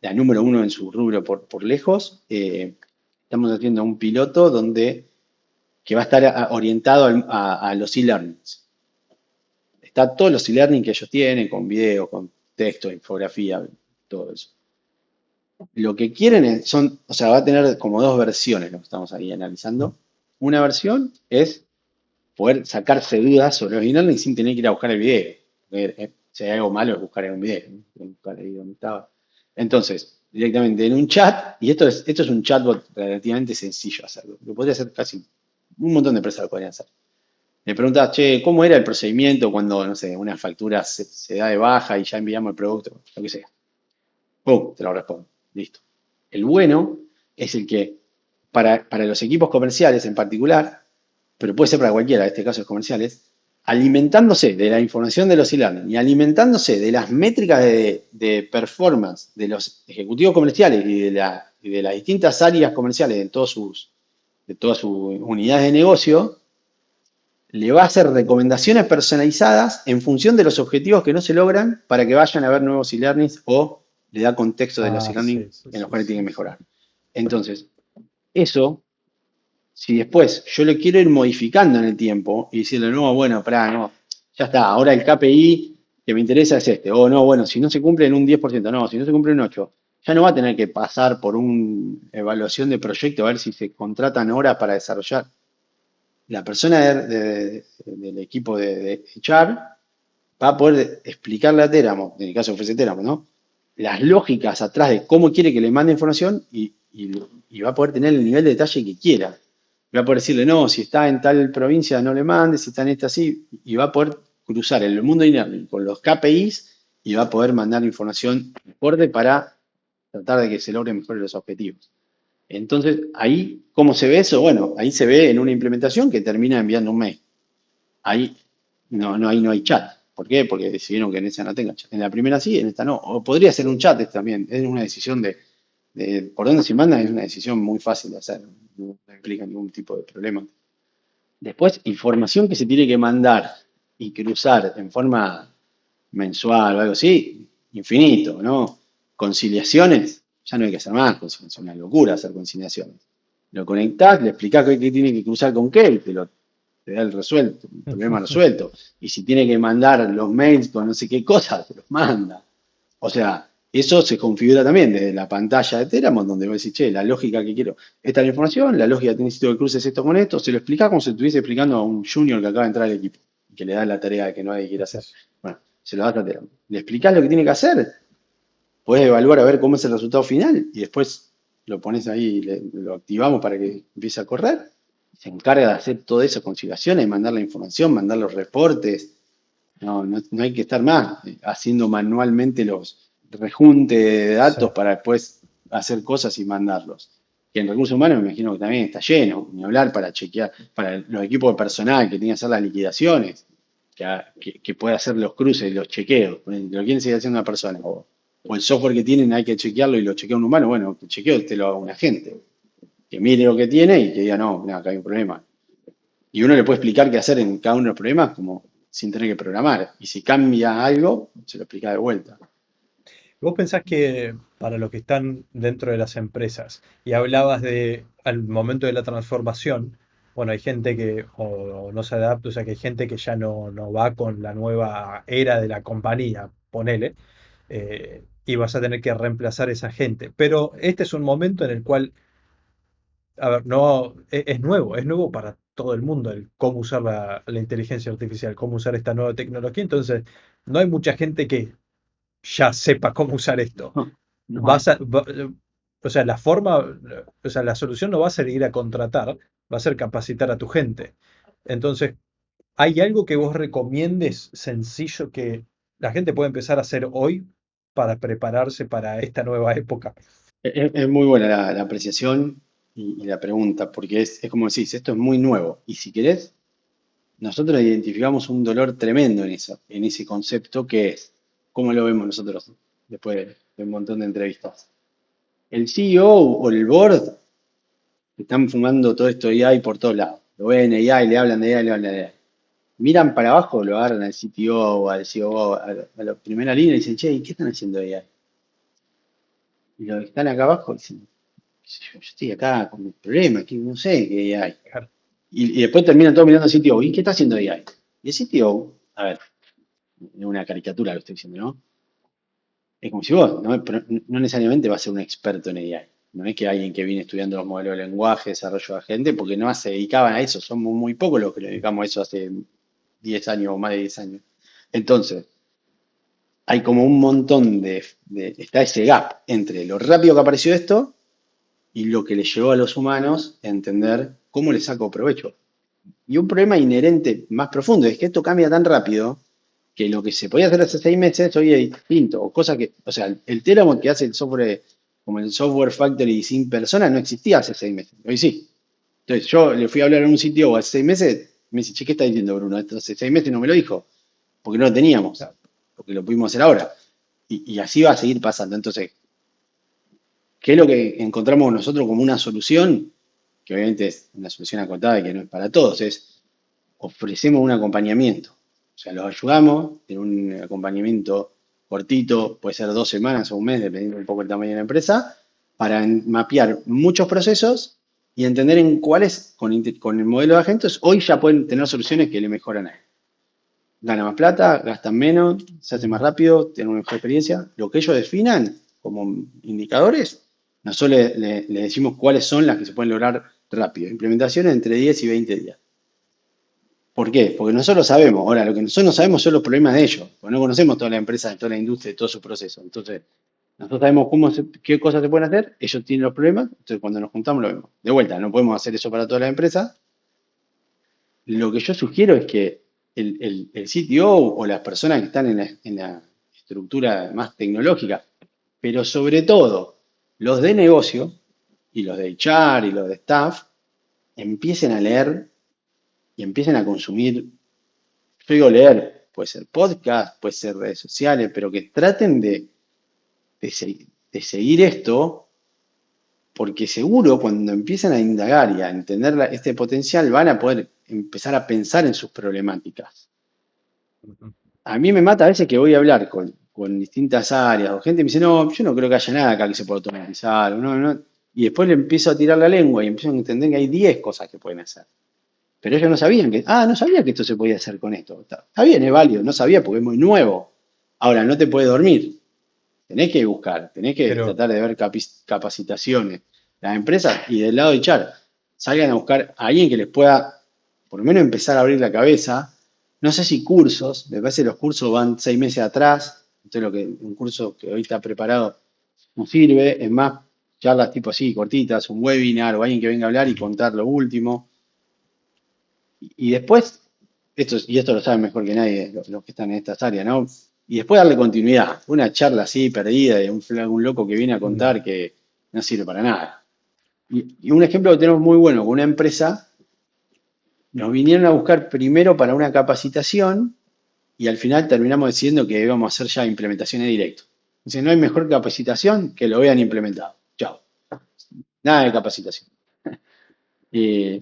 la número uno en su rubro por lejos, estamos haciendo un piloto que va a estar orientado a los e-learnings. Está todos los e-learning que ellos tienen, con video, con texto, infografía, todo eso. Lo que quieren o sea, va a tener como dos versiones lo que estamos ahí analizando. Una versión es poder sacarse dudas sobre los e-learning sin tener que ir a buscar el video. Si hay algo malo es buscar en un video, ¿no? Buscar ahí donde estaba. Entonces, directamente en un chat, y esto es un chatbot relativamente sencillo hacerlo. Lo podría hacer casi un montón de empresas lo podrían hacer. Le preguntas, che, ¿cómo era el procedimiento cuando, no sé, una factura se da de baja y ya enviamos el producto? Lo que sea. ¡Pum! Te lo respondo. Listo. El bueno es el que, para los equipos comerciales en particular, pero puede ser para cualquiera, en este caso es comerciales, alimentándose de la información de los e-learning y alimentándose de las métricas de performance de los ejecutivos comerciales y de las distintas áreas comerciales de todas sus unidades de negocio, le va a hacer recomendaciones personalizadas en función de los objetivos que no se logran para que vayan a ver nuevos e-learnings o le da contexto de los Ah, e-learning sí, sí, en los sí, cuales sí. tienen que mejorar. Entonces, eso, si después yo lo quiero ir modificando en el tiempo y decirle, no, bueno, pará, no, ya está, ahora el KPI que me interesa es este, o no, bueno, si no se cumple en un 10%, no, si no se cumple en un 8%, ya no va a tener que pasar por una evaluación de proyecto a ver si se contratan horas para desarrollar. La persona del equipo de HR va a poder explicarle a Teramo, en el caso fuese Teramo, ¿no? Las lógicas atrás de cómo quiere que le mande información y va a poder tener el nivel de detalle que quiera. Va a poder decirle, no, si está en tal provincia no le mande, si está en esta sí, y va a poder cruzar el mundo dinámico con los KPIs y va a poder mandar información acorde para tratar de que se logren mejor los objetivos. Entonces, ahí, ¿cómo se ve eso? Bueno, ahí se ve en una implementación que termina enviando un mail. Ahí ahí no hay chat. ¿Por qué? Porque decidieron que en esa no tenga chat. En la primera sí, en esta no. O podría ser un chat también. Es una decisión de por dónde se manda, es una decisión muy fácil de hacer. No implica ningún tipo de problema. Después, información que se tiene que mandar y cruzar en forma mensual o algo así, infinito, ¿no? Conciliaciones, ya no hay que hacer más, es una locura hacer conciliaciones. Lo conectás, le explicás qué tiene que cruzar con qué, y te da el problema resuelto. Y si tiene que mandar los mails con no sé qué cosa, te los manda. O sea, eso se configura también desde la pantalla de Telamon, donde vos decís, che, la lógica que quiero, esta es la información, la lógica que necesito que cruces esto con esto, se lo explicás como si estuviese explicando a un junior que acaba de entrar al equipo. que le das la tarea que nadie quiere Es hacer. eso. Bueno, se lo das la tarea. Le explicás lo que tiene que hacer, puedes evaluar a ver cómo es el resultado final y después lo pones ahí, lo activamos para que empiece a correr. Se encarga de hacer toda esa conciliación y mandar la información, mandar los reportes. No hay que estar más haciendo manualmente los rejuntes de Sí. datos para después hacer cosas y mandarlos. Que en recursos humanos me imagino que también está lleno, ni hablar para chequear, para los equipos de personal que tienen que hacer las liquidaciones, que puede hacer los cruces y los chequeos. Lo quieren seguir haciendo una persona. O el software que tienen hay que chequearlo y lo chequea un humano. Bueno, el chequeo te lo haga un agente. Que mire lo que tiene y que diga, no, acá hay un problema. Y uno le puede explicar qué hacer en cada uno de los problemas como sin tener que programar. Y si cambia algo, se lo explica de vuelta. ¿Vos pensás que para los que están dentro de las empresas y hablabas de al momento de la transformación, bueno, hay gente que o no se adapta, o sea, que hay gente que ya no va con la nueva era de la compañía, ponele, y vas a tener que reemplazar esa gente. Pero este es un momento en el cual, a ver, no, es nuevo para todo el mundo el cómo usar la inteligencia artificial, cómo usar esta nueva tecnología. Entonces, no hay mucha gente que ya sepa cómo usar esto. No, no hay. Vas a, va- o sea, la forma, o sea, la solución no va a ser ir a contratar, va a ser capacitar a tu gente. Entonces, ¿hay algo que vos recomiendes sencillo que la gente puede empezar a hacer hoy para prepararse para esta nueva época? Es muy buena la apreciación y la pregunta, porque es como decís, esto es muy nuevo. Y si querés, nosotros identificamos un dolor tremendo en eso, en ese concepto que es, ¿cómo lo vemos nosotros después de un montón de entrevistas? El CEO o el board están fumando todo esto de AI por todos lados. Lo ven AI, le hablan de AI, le hablan de AI. Miran para abajo, lo agarran al CTO o al COO, a la primera línea y dicen, che, ¿y qué están haciendo AI? Y los que están acá abajo dicen, yo estoy acá con mis problemas, que no sé qué AI. Claro. Y después terminan todos mirando al CTO, ¿y qué está haciendo AI? Y el CTO, a ver, es una caricatura lo estoy diciendo, ¿no? Es como si vos, ¿no? Pero no necesariamente vas a ser un experto en AI. No es que alguien que viene estudiando los modelos de lenguaje, desarrollo de agente, porque no se dedicaban a eso. Somos muy pocos los que nos dedicamos a eso hace 10 años o más de 10 años. Entonces, hay como un montón está ese gap entre lo rápido que apareció esto y lo que le llevó a los humanos a entender cómo le saco provecho. Y un problema inherente más profundo es que esto cambia tan rápido que lo que se podía hacer hace 6 meses hoy es distinto. O cosa que, o sea, el Telamon que hace el software, como el software factory sin persona, no existía hace 6 meses. Hoy sí. Entonces yo le fui a hablar a un sitio hace 6 meses, me dice, che, ¿qué está diciendo Bruno? Esto hace 6 meses no me lo dijo, porque no lo teníamos, Claro. porque lo pudimos hacer ahora. Y así va a seguir pasando. Entonces, ¿qué es lo que encontramos nosotros como una solución? Que obviamente es una solución acotada y que no es para todos, es ofrecemos un acompañamiento. O sea, los ayudamos en un acompañamiento cortito, puede ser 2 semanas o un mes, dependiendo un poco del tamaño de la empresa, para mapear muchos procesos y entender en cuáles, con el modelo de agentes, hoy ya pueden tener soluciones que le mejoran a él. Gana más plata, gastan menos, se hace más Ujú. rápido, tienen una mejor experiencia. Lo que ellos definan como indicadores, nosotros le decimos cuáles son las que se pueden lograr rápido. Implementación entre 10 y 20 días. ¿Por qué? Porque nosotros sabemos, ahora lo que nosotros no sabemos son los problemas de ellos, porque no conocemos toda la empresa, toda la industria, todo su proceso. Entonces, nosotros sabemos qué cosas se pueden hacer, ellos tienen los problemas, entonces cuando nos juntamos lo vemos. De vuelta, no podemos hacer eso para toda la empresa. Lo que yo sugiero es que el CTO o las personas que están en la estructura más tecnológica, pero sobre todo los de negocio y los de HR y los de staff, empiecen a leer y empiecen a consumir. Yo digo leer, puede ser podcast, puede ser redes sociales, pero que traten de seguir esto, porque seguro cuando empiezan a indagar y a entender este potencial van a poder empezar a pensar en sus problemáticas. Ujú. A mí me mata a veces que voy a hablar con distintas áreas o gente me dice, no, yo no creo que haya nada acá que se pueda automatizar, no, no. Y después le empiezo a tirar la lengua y empiezo a entender que hay 10 cosas que pueden hacer. Pero ellos no sabían no sabía que esto se podía hacer con esto. Está bien, es válido, no sabía porque es muy nuevo. Ahora, no te puedes dormir, tenés que buscar, tenés que Pero, tratar de ver capacitaciones. Las empresas y del lado de echar, salgan a buscar a alguien que les pueda, por lo menos empezar a abrir la cabeza, no sé si cursos, me parece que los cursos van 6 meses atrás, entonces un curso que hoy está preparado no sirve, es más charlas tipo así, cortitas, un webinar o alguien que venga a hablar y contar lo último. Y después, esto lo saben mejor que nadie los que están en estas áreas, ¿no? Y después darle continuidad. Una charla así perdida de un loco que viene a Mm, contar que no sirve para nada. Y un ejemplo que tenemos muy bueno con una empresa, nos vinieron a buscar primero para una capacitación y al final terminamos decidiendo que íbamos a hacer ya implementaciones directo. Dice, no hay mejor capacitación que lo vean implementado. Chao. Nada de capacitación. Eh,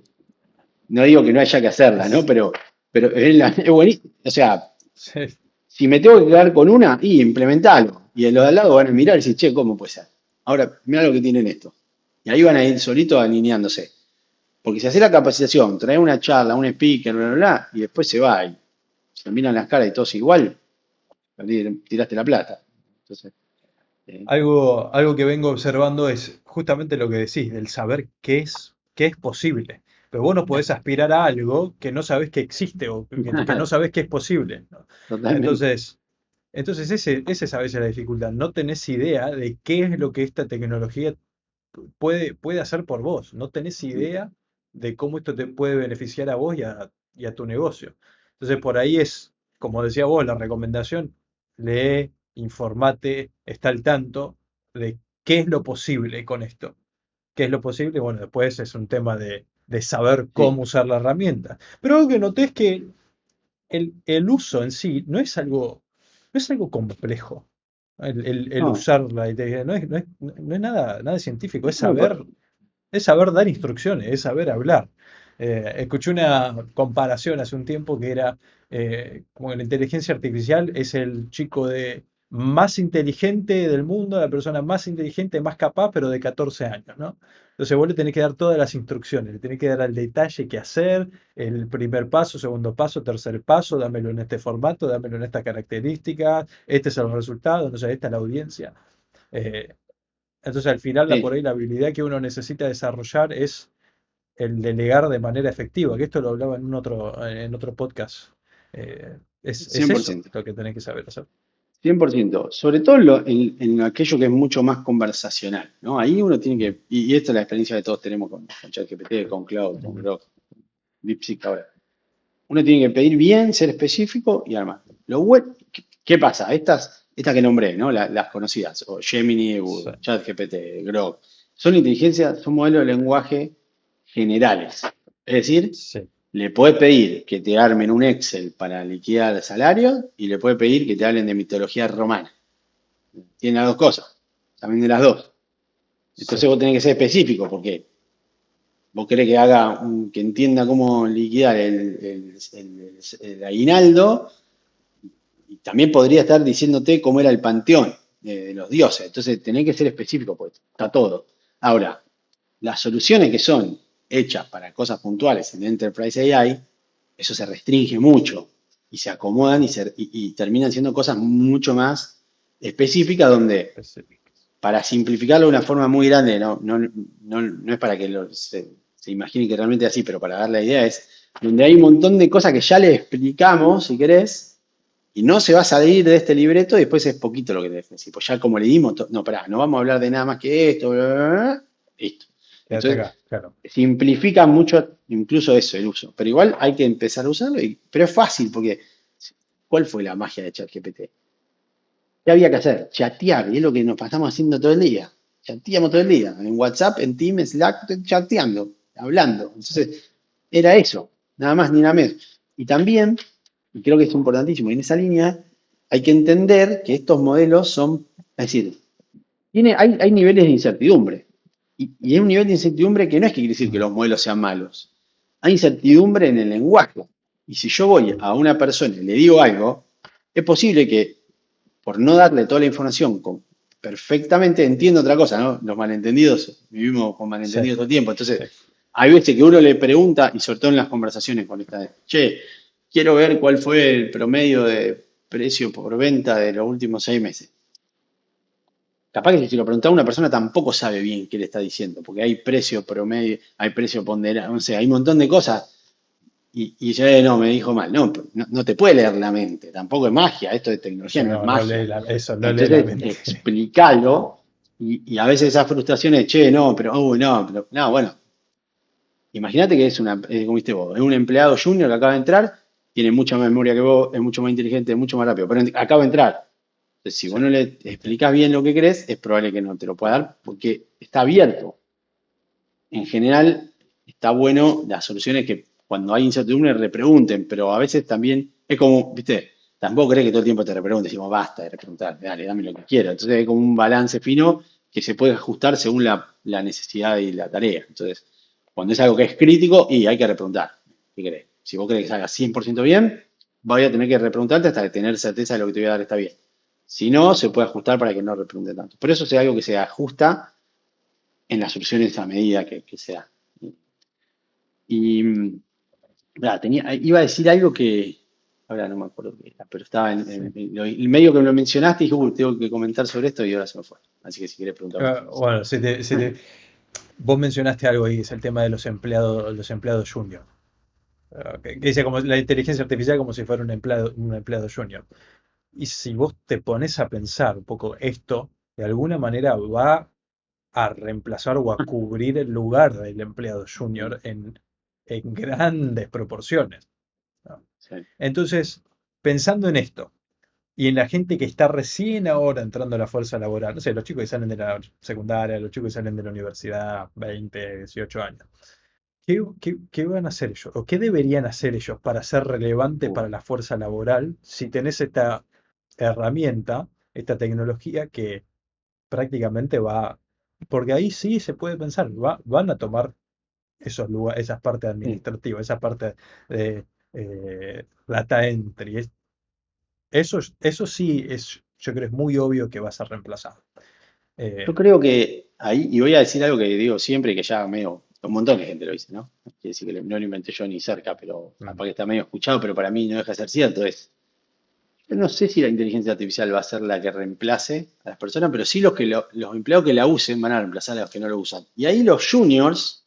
no digo que no haya que hacerla, ¿no? es, Pero es buenísimo. O sea, sí, si me tengo que quedar con una, y implementalo. Y los de al lado van a mirar y decir, che, ¿cómo puede ser? Ahora, mira lo que tienen esto. Y ahí van a ir solitos alineándose. Porque si hace la capacitación, trae una charla, un speaker, bla, bla, bla, y después se va y se miran las caras y todos igual, tiraste la plata. Entonces, eh, algo que vengo observando es justamente lo que decís, el saber qué es posible. Pero vos no podés aspirar a algo que no sabés que existe o que no sabés que es posible, ¿no? totalmente. Entonces, ese es a veces la dificultad. No tenés idea de qué es lo que esta tecnología puede hacer por vos. No tenés idea de cómo esto te puede beneficiar a vos y a tu negocio. Entonces, por ahí es, como decía vos, la recomendación, lee, informate, está al tanto de qué es lo posible con esto. ¿Qué es lo posible? Bueno, después es un tema de saber Sí. cómo usar la herramienta. Pero algo que noté es que el uso en sí no es algo complejo. El No, usar la inteligencia no es nada científico, no, es saber dar instrucciones, es saber hablar. Escuché una comparación hace un tiempo que era como que la inteligencia artificial es el chico más inteligente del mundo, la persona más inteligente, más capaz, pero de 14 años, ¿no? Entonces vos le tenés que dar todas las instrucciones, le tenés que dar al detalle qué hacer, el primer paso, segundo paso, tercer paso, dámelo en este formato, dámelo en estas características, este es el resultado, no sé, esta es la audiencia. Eh, entonces, al final, por sí, ahí la habilidad que uno necesita desarrollar es el delegar de manera efectiva, que esto lo hablaba en otro podcast. Es cien por eso ciento lo que tenés que saber hacer. 100%, sobre todo en aquello que es mucho más conversacional, ¿no? Ahí uno tiene que, y esta es la experiencia que todos tenemos con ChatGPT, con Cloud, con Ujú. Grok, DeepSeek ahora. Uno tiene que pedir bien, ser específico y armar. ¿Qué pasa? Estas que nombré, ¿no? Las conocidas, o Gemini, Sí, o ChatGPT, Grok, son inteligencias, son modelos de lenguaje generales. Es decir, sí, le puedes pedir que te armen un Excel para liquidar salario y le puedes pedir que te hablen de mitología romana. Tiene las dos cosas, también de las dos. sí, Entonces vos tenés que ser específico porque vos querés que que entienda cómo liquidar el aguinaldo y también podría estar diciéndote cómo era el panteón de los dioses. Entonces tenés que ser específico porque está todo. Ahora, las soluciones que son hechas para cosas puntuales en Enterprise AI, eso se restringe mucho y se acomodan y terminan siendo cosas mucho más específicas donde específico. para simplificarlo de una forma muy grande, no es para que se imagine que realmente es así, pero para dar la idea es donde hay un montón de cosas que ya le explicamos, si querés, y no se va a salir de este libreto y después es poquito lo que tenés que decir. Pues ya como le dimos, no, pará, no vamos a hablar de nada más que esto, bla, bla, bla, listo. Quédate Entonces, acá, claro. simplifica mucho incluso eso, el uso. Pero igual hay que empezar a usarlo, pero es fácil porque ¿cuál fue la magia de ChatGPT? ¿Qué había que hacer? Chatear, y es lo que nos pasamos haciendo todo el día. Chateamos todo el día, en WhatsApp, en Teams, Slack, chateando, hablando. Entonces, era eso, nada más ni nada menos. Y también, y creo que es importantísimo, y en esa línea hay que entender que estos modelos son, es decir, hay niveles de incertidumbre. Y hay un nivel de incertidumbre que no es que quiere decir que Mm, los modelos sean malos. Hay incertidumbre en el lenguaje. Y si yo voy a una persona y le digo algo, es posible que por no darle toda la información perfectamente, entiendo otra cosa, ¿no? Los malentendidos, vivimos con sí, malentendidos todo el tiempo. Entonces, sí. hay veces que uno le pregunta, y sobre todo en las conversaciones con esta, che, quiero ver cuál fue el promedio de precio por venta de los últimos 6 meses. Capaz que si lo pregunta a una persona tampoco sabe bien qué le está diciendo, porque hay precio promedio, hay precio ponderado, no sé, hay un montón de cosas. Y yo, no, me dijo mal, no, no, no te puede leer la mente, tampoco es magia, esto de tecnología Eso no es no, no lee magia. eso, no lee la Entonces, mente. explícalo, y a veces esa frustración es, che, no, pero, no, pero, no, bueno, imagínate que como viste vos, es un empleado junior que acaba de entrar, tiene mucha más memoria que vos, es mucho más inteligente, es mucho más rápido, pero acaba de entrar. Entonces, si Sí, vos no le entiendo. explicás bien lo que querés, es probable que no te lo pueda dar porque está abierto. En general, está bueno las soluciones que cuando hay incertidumbre repregunten, pero a veces también es como, viste, tampoco crees que todo el tiempo te repreguntes, decimos, basta de repreguntar, dale, dame lo que quiero. Entonces hay como un balance fino que se puede ajustar según la necesidad y la tarea. Entonces, cuando es algo que es crítico, y hay que repreguntar. ¿Qué crees? Si vos querés que salga 100% bien, voy a tener que repreguntarte hasta tener certeza de lo que te voy a dar está bien. Si no, se puede ajustar para que no repregunte tanto. Por eso es algo que se ajusta en las soluciones a medida que se da. Y iba a decir algo que, ahora no me acuerdo qué era, pero estaba Sí. el medio que me lo mencionaste y dije, tengo que comentar sobre esto y ahora se me fue. Así que si quieres preguntar vos. Bueno, vos mencionaste algo ahí, es el tema de los empleados junior. Que dice como la inteligencia artificial como si fuera un empleado junior. Y si vos te pones a pensar un poco esto, de alguna manera va a reemplazar o a cubrir el lugar del empleado Mm, junior en grandes proporciones, ¿no? sí. Entonces, pensando en esto y en la gente que está recién ahora entrando a la fuerza laboral, no sé, los chicos que salen de la secundaria, los chicos que salen de la universidad, 20, 18 años, ¿qué van a hacer ellos? ¿O qué deberían hacer ellos para ser relevante Uh, para la fuerza laboral si tenés esta herramienta, esta tecnología que prácticamente va, porque ahí sí se puede pensar, van a tomar esos lugares, esas partes mm. administrativas, esa parte de data entry. Eso sí es, yo creo es muy obvio que va a ser reemplazado. Yo Eh, creo que ahí, y voy a decir algo que digo siempre y que ya medio, un montón de gente lo dice, ¿no? No quiere decir que no lo inventé yo ni cerca, pero mm, capaz que está medio escuchado, pero para mí no deja de ser cierto, yo no sé si la inteligencia artificial va a ser la que reemplace a las personas, pero sí los empleados que la usen van a reemplazar a los que no lo usan. Y ahí los juniors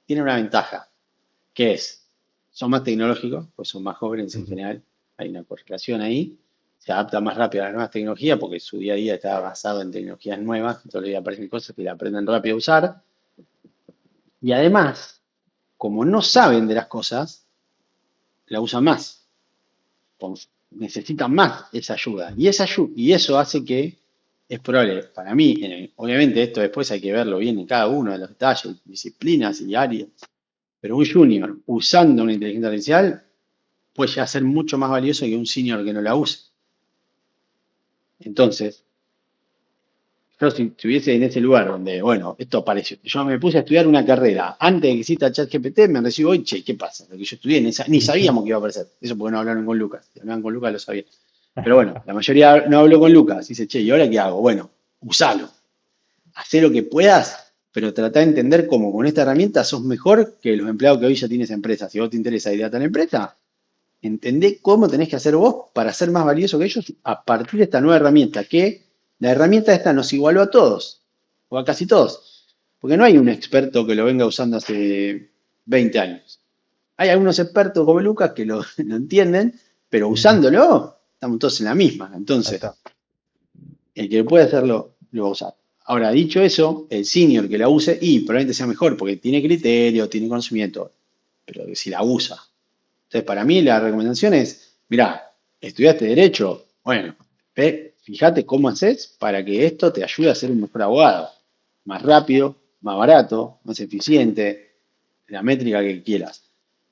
tienen una ventaja, que es, son más tecnológicos, pues son más jóvenes en ujú. general, hay una correlación ahí, se adaptan más rápido a las nuevas tecnologías porque su día a día está basado en tecnologías nuevas, todos los días aparecen cosas que la aprenden rápido a usar, y además, como no saben de las cosas, la usan más, necesitan más esa ayuda, y, y eso hace que es probable, para mí, obviamente esto después hay que verlo bien en cada uno de los detalles, disciplinas y áreas, pero un junior usando una inteligencia artificial puede llegar a ser mucho más valioso que un senior que no la use. Entonces, yo si estuviese en ese lugar donde, bueno, esto apareció, yo me puse a estudiar una carrera, antes de que exista ChatGPT, me recibo hoy, che, ¿qué pasa? Lo que yo estudié, ni sabíamos que iba a aparecer. Eso porque no hablaron con Lucas. Si hablaban con Lucas lo sabían. Pero bueno, la mayoría no habló con Lucas. Dice, che, ¿y ahora qué hago? Bueno, usalo. Hacé lo que puedas, pero trata de entender cómo con esta herramienta sos mejor que los empleados que hoy ya tiene esa empresa. Si a vos te interesa ir a tal empresa, entendé cómo tenés que hacer vos para ser más valioso que ellos a partir de esta nueva herramienta, que la herramienta esta nos igualó a todos, o a casi todos, porque no hay un experto que lo venga usando hace 20 años. Hay algunos expertos como Lucas que lo, lo entienden, pero Ujú. usándolo, estamos todos en la misma. Ahí Entonces, está. el que puede hacerlo, lo va a usar. Ahora, dicho eso, el senior que la use, y probablemente sea mejor, porque tiene criterio, tiene conocimiento, pero si la usa. Entonces, para mí la recomendación es, mirá, estudiaste derecho, bueno, fíjate cómo haces para que esto te ayude a ser un mejor abogado. Más rápido, más barato, más eficiente, la métrica que quieras.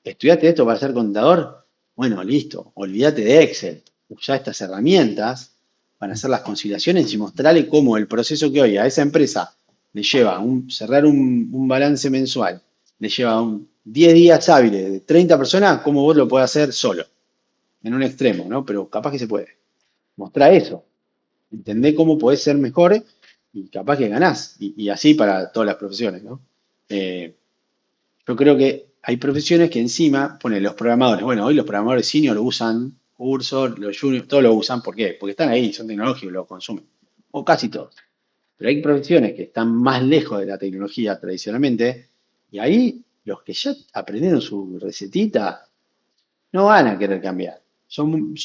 ¿Estudiaste esto para ser contador? Bueno, listo, olvídate de Excel. Usa estas herramientas para hacer las conciliaciones y mostrarle cómo el proceso que hoy a esa empresa le lleva cerrar un balance mensual, le lleva 10 días hábiles de 30 personas, cómo vos lo podés hacer solo, en un extremo, ¿no? Pero capaz que se puede. Mostrá eso. Ujú. Entendé cómo podés ser mejor y capaz que ganás. Y así para todas las profesiones, ¿no? Eh, yo creo que hay profesiones que encima, ponen los programadores. Bueno, hoy los programadores senior usan cursos, los juniors, todos lo usan. ¿Por qué? Porque están ahí, son tecnológicos, lo consumen. O casi todos. Pero hay profesiones que están más lejos de la tecnología tradicionalmente. Y ahí los que ya aprendieron su recetita, no van a querer cambiar. Son,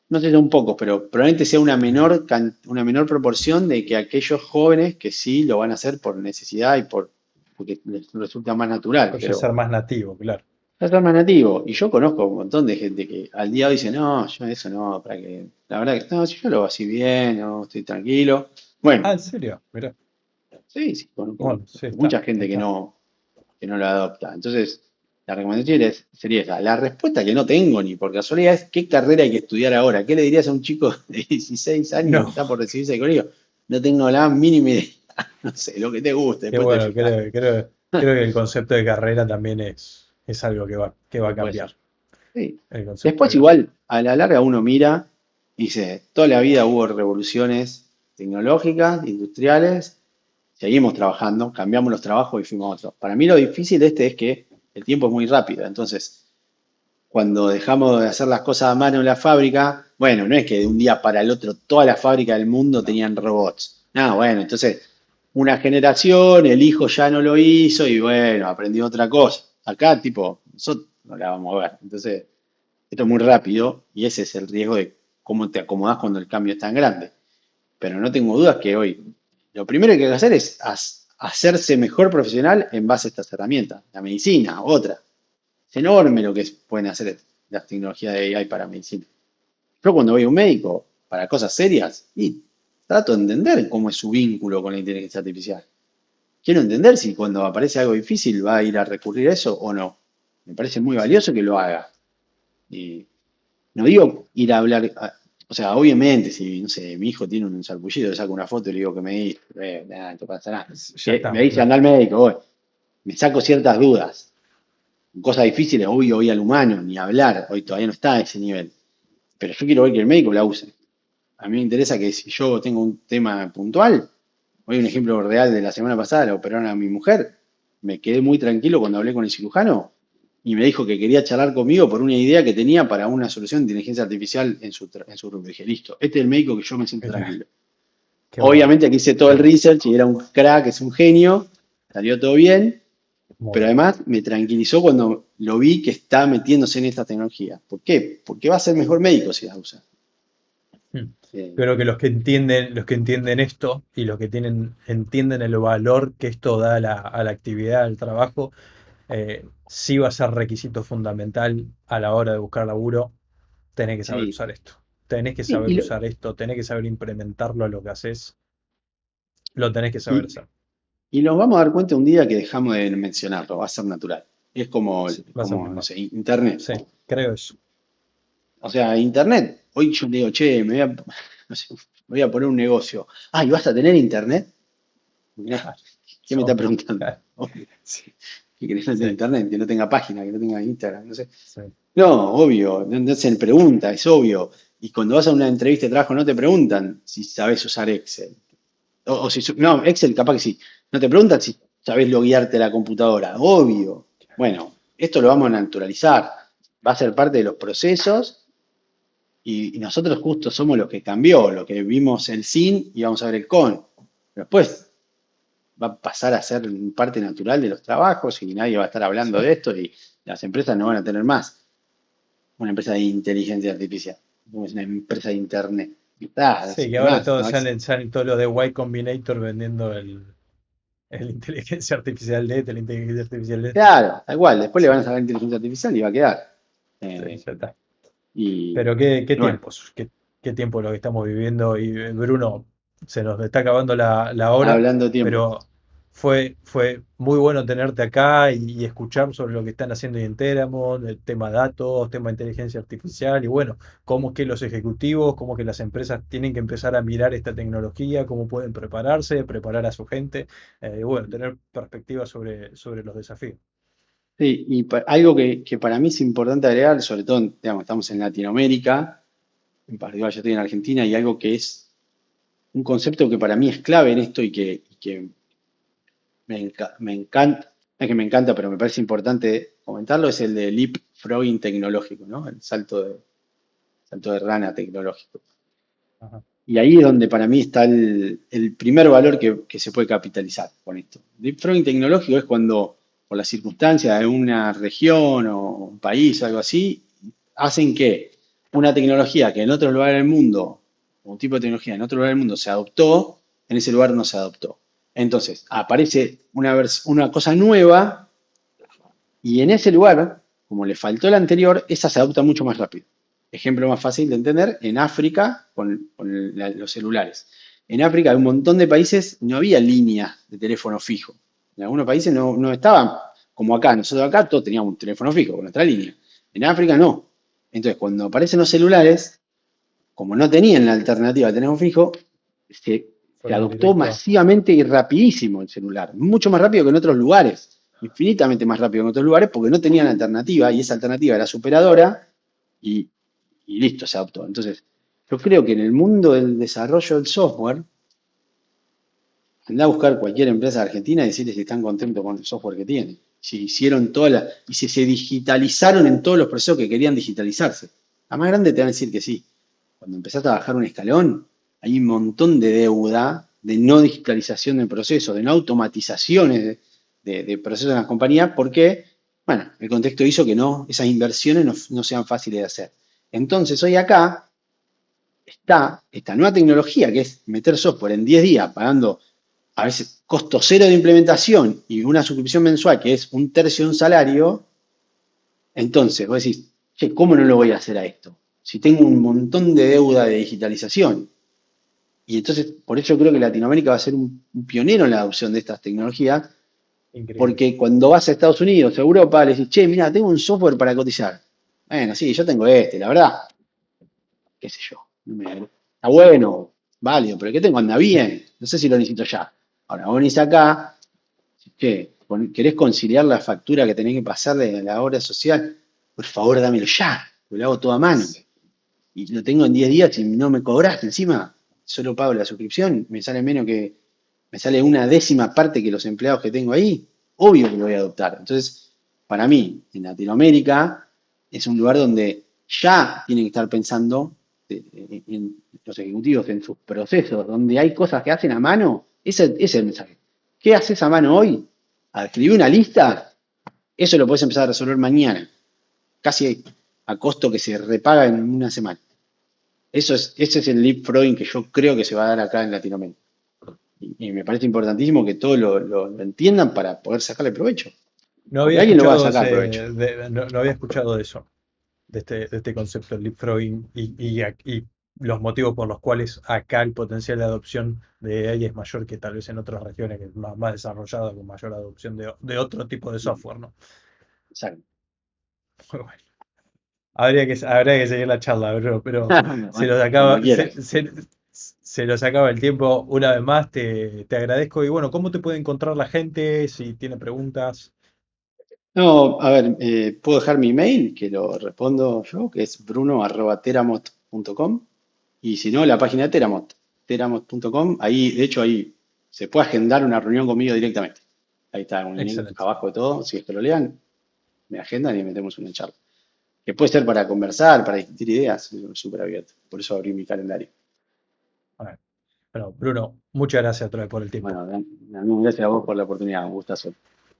no sé, son pocos, pero probablemente sea una menor proporción de que aquellos jóvenes que sí lo van a hacer por necesidad y porque les resulta más natural, Puede pero ser más nativo, claro. es más nativo. Y yo conozco un montón de gente que al día de hoy dice, no, yo eso no, para que, la verdad que no, si yo lo hago así bien, no, estoy tranquilo. Bueno, Ah, ¿en serio? Mirá. sí, sí, conozco Bueno, sí, está, mucha gente está. que no lo adopta. Entonces, la recomendación sería esa. La respuesta que no tengo ni por casualidad es ¿qué carrera hay que estudiar ahora? ¿Qué le dirías a un chico de 16 años que No, está por recibirse de colegio? No tengo la mínima idea. No sé, lo que te guste, qué después te bueno, fijas. creo que el concepto de carrera también es algo que va a Que puede ser. cambiar. Sí. El concepto de Después carrera. igual, a la larga uno mira y dice, toda la vida hubo revoluciones tecnológicas, industriales, seguimos trabajando, cambiamos los trabajos y fuimos a otros. Para mí lo difícil de este es que el tiempo es muy rápido, entonces cuando dejamos de hacer las cosas a mano en la fábrica, bueno, no es que de un día para el otro toda la fábrica del mundo No. tenían robots. No, bueno, entonces una generación, el hijo ya no lo hizo y bueno, aprendió otra cosa. Acá, tipo, nosotros no la vamos a ver. Entonces, esto es muy rápido y ese es el riesgo de cómo te acomodás cuando el cambio es tan grande. Pero no tengo dudas que hoy lo primero que hay que hacer es hacerse mejor profesional en base a estas herramientas. La medicina, otra. Es enorme lo que pueden hacer las tecnologías de AI para medicina. Yo cuando voy a un médico para cosas serias, y trato de entender cómo es su vínculo con la inteligencia artificial. Quiero entender si cuando aparece algo difícil va a ir a recurrir a eso o no. Me parece muy Sí. valioso que lo haga. Y no digo ir a hablar, o sea, obviamente, si, no sé, mi hijo tiene un sarpullido, le saco una foto y le digo que me dice, nada, no pasa nada. Ya Me está, dice, claro. anda al médico, voy. Me saco ciertas dudas. Cosas difíciles, obvio, hoy al humano, ni hablar, hoy todavía no está a ese nivel. Pero yo quiero ver que el médico la use. A mí me interesa que si yo tengo un tema puntual, hoy un ejemplo real de la semana pasada, la operaron a mi mujer, me quedé muy tranquilo cuando hablé con el cirujano y me dijo que quería charlar conmigo por una idea que tenía para una solución de inteligencia artificial en su rubro. Dije, listo, este es el médico que yo me siento Mirá, tranquilo. qué bueno, Obviamente aquí hice todo qué el bueno. research y era un crack, es un genio, salió todo bien, Muy pero bien. además me tranquilizó cuando lo vi que está metiéndose en esta tecnología. ¿Por qué? Porque va a ser mejor médico si la usa. Mm. Eh, Creo que los que entienden esto y los que entienden el valor que esto da a la actividad, al trabajo, sí va a ser requisito fundamental a la hora de buscar laburo. Tenés que saber sí. usar esto. Tenés que Y, saber y lo, usar esto, tenés que saber implementarlo a lo que haces, lo tenés que saber y- hacer. y nos vamos a dar cuenta un día que dejamos de mencionarlo, va a ser natural. Es Sí, va a ser como no normal. sé, Internet. Sí, creo eso. O sea, Internet, hoy yo le digo, che, no sé, me voy a poner un negocio. Ah, ¿y vas a tener Internet? Mirá, Claro, ¿qué es me está obvio. preguntando? Claro. Obvio. Sí, ¿Qué querés no tener sí, Internet? Que no tenga página, que no tenga Instagram, no sé. sí. No, obvio, no se pregunta, es obvio. Y cuando vas a una entrevista de trabajo no te preguntan si sabes usar Excel. No, Excel capaz que sí. No te preguntan si sabes loguearte a la computadora. Obvio. Bueno, esto lo vamos a naturalizar. Va a ser parte de los procesos y nosotros justo somos los que cambió, los que vimos el sin y vamos a ver el con. Pero después va a pasar a ser parte natural de los trabajos y nadie va a estar hablando Sí. de esto y las empresas no van a tener más una empresa de inteligencia artificial. Es una empresa de internet. Ah, no Sí, que existe ahora más, todos no salen todos los de Y Combinator vendiendo el inteligencia artificial de la inteligencia artificial de. Claro, da igual, después le Sí, van a sacar inteligencia artificial y va a quedar. sí, Eh, ya está. y, Pero qué y bueno, tiempos, qué tiempo lo que estamos viviendo. Y Bruno, se nos está acabando la hora, hablando de tiempo. pero fue muy bueno tenerte acá y escuchar sobre lo que están haciendo en Interamon, el tema datos, tema inteligencia artificial y bueno, cómo es que los ejecutivos, cómo que las empresas tienen que empezar a mirar esta tecnología, cómo pueden prepararse, preparar a su gente, y bueno, tener perspectiva sobre los desafíos. Sí, y algo que para mí es importante agregar, sobre todo, digamos, estamos en Latinoamérica, en particular yo estoy en Argentina, y algo que es un concepto que para mí es clave en esto y que me encanta, no es que me encanta, pero me parece importante comentarlo, es el de leapfrogging tecnológico, ¿no? Salto de rana tecnológico. Ajá. Y ahí es donde para mí está el primer valor que se puede capitalizar con esto. Leapfrogging tecnológico es cuando por las circunstancias de una región o un país o algo así, hacen que una tecnología que en otro lugar del mundo, un tipo de tecnología en otro lugar del mundo se adoptó, en ese lugar no se adoptó. Entonces, aparece una cosa nueva y en ese lugar, como le faltó la anterior, esa se adopta mucho más rápido. Ejemplo más fácil de entender, en África, con los celulares. En África, en un montón de países, no había líneas de teléfono fijo. En algunos países no estaban como acá. Nosotros acá todos teníamos un teléfono fijo con nuestra línea. En África no. Entonces, cuando aparecen los celulares, como no tenían la alternativa de teléfono fijo, se Fueron adoptó directo. masivamente y rapidísimo el celular. Mucho más rápido que en otros lugares. Infinitamente más rápido que en otros lugares porque no tenían alternativa y esa alternativa era superadora y, y listo, se adoptó. Entonces, yo creo que en el mundo del desarrollo del software, andá a buscar cualquier empresa de Argentina y decirles si están contentos con el software que tienen. Si hicieron y si se digitalizaron en todos los procesos que querían digitalizarse. La más grande te van a decir que sí. Cuando empezás a bajar un escalón, hay un montón de deuda de no digitalización del proceso, de no automatizaciones de procesos en las compañías, porque, bueno, el contexto hizo que no, esas inversiones no sean fáciles de hacer. Entonces, hoy acá está esta nueva tecnología que es meter software en 10 días, pagando a veces costo cero de implementación y una suscripción mensual que es un tercio de un salario. Entonces, vos decís, che, ¿cómo no lo voy a hacer a esto? Si tengo un montón de deuda de digitalización. Y entonces, por eso creo que Latinoamérica va a ser un pionero en la adopción de estas tecnologías, Increíble. porque cuando vas a Estados Unidos, a Europa, le decís, che, mira, tengo un software para cotizar. Bueno, sí, yo tengo este, la verdad, qué sé yo. Está bueno, válido, pero el que tengo anda bien. No sé si lo necesito ya. Ahora, vos venís acá, che, ¿querés conciliar la factura que tenés que pasarle a la obra social? Por favor, dámelo ya, lo hago todo a mano. Y lo tengo en 10 días y no me cobraste encima. Solo pago la suscripción, me sale menos que, me sale una décima parte que los empleados que tengo ahí. Obvio que lo voy a adoptar. Entonces, para mí, en Latinoamérica, es un lugar donde ya tienen que estar pensando en los ejecutivos, en sus procesos, donde hay cosas que hacen a mano. Ese es el mensaje. ¿Qué haces a mano hoy? A escribir una lista, eso lo puedes empezar a resolver mañana, casi a costo que se repaga en una semana. Ese es el leapfrogging que yo creo que se va a dar acá en Latinoamérica. Y me parece importantísimo que todos lo entiendan para poder sacarle provecho. No Porque había alguien lo va a escuchado sacar provecho. no había escuchado de eso, de este concepto del leapfrogging y los motivos por los cuales acá el potencial de adopción de AI es mayor que tal vez en otras regiones que es más desarrollada, con mayor adopción de otro tipo de software, ¿no? Exacto. Muy bueno. Habría que seguir la charla, bro, pero se Bueno, nos cuando acaba, quieras. se nos acaba el tiempo. Una vez más, te agradezco. Y bueno, ¿cómo te puede encontrar la gente si tiene preguntas? No, a ver, puedo dejar mi email, que lo respondo yo, que es bruno@teramot.com. Y si no, la página de Teramot, teramot.com. Ahí, de hecho, ahí se puede agendar una reunión conmigo directamente. Ahí está un link Excelente. abajo de todo. Si es que lo lean, me agendan y metemos una charla. Que puede ser para conversar, para discutir ideas, súper abierto. Por eso abrí mi calendario. A ver. Bueno, Bruno, muchas gracias otra vez por el tiempo. Bueno, Dan, gracias a vos por la oportunidad, un gustazo.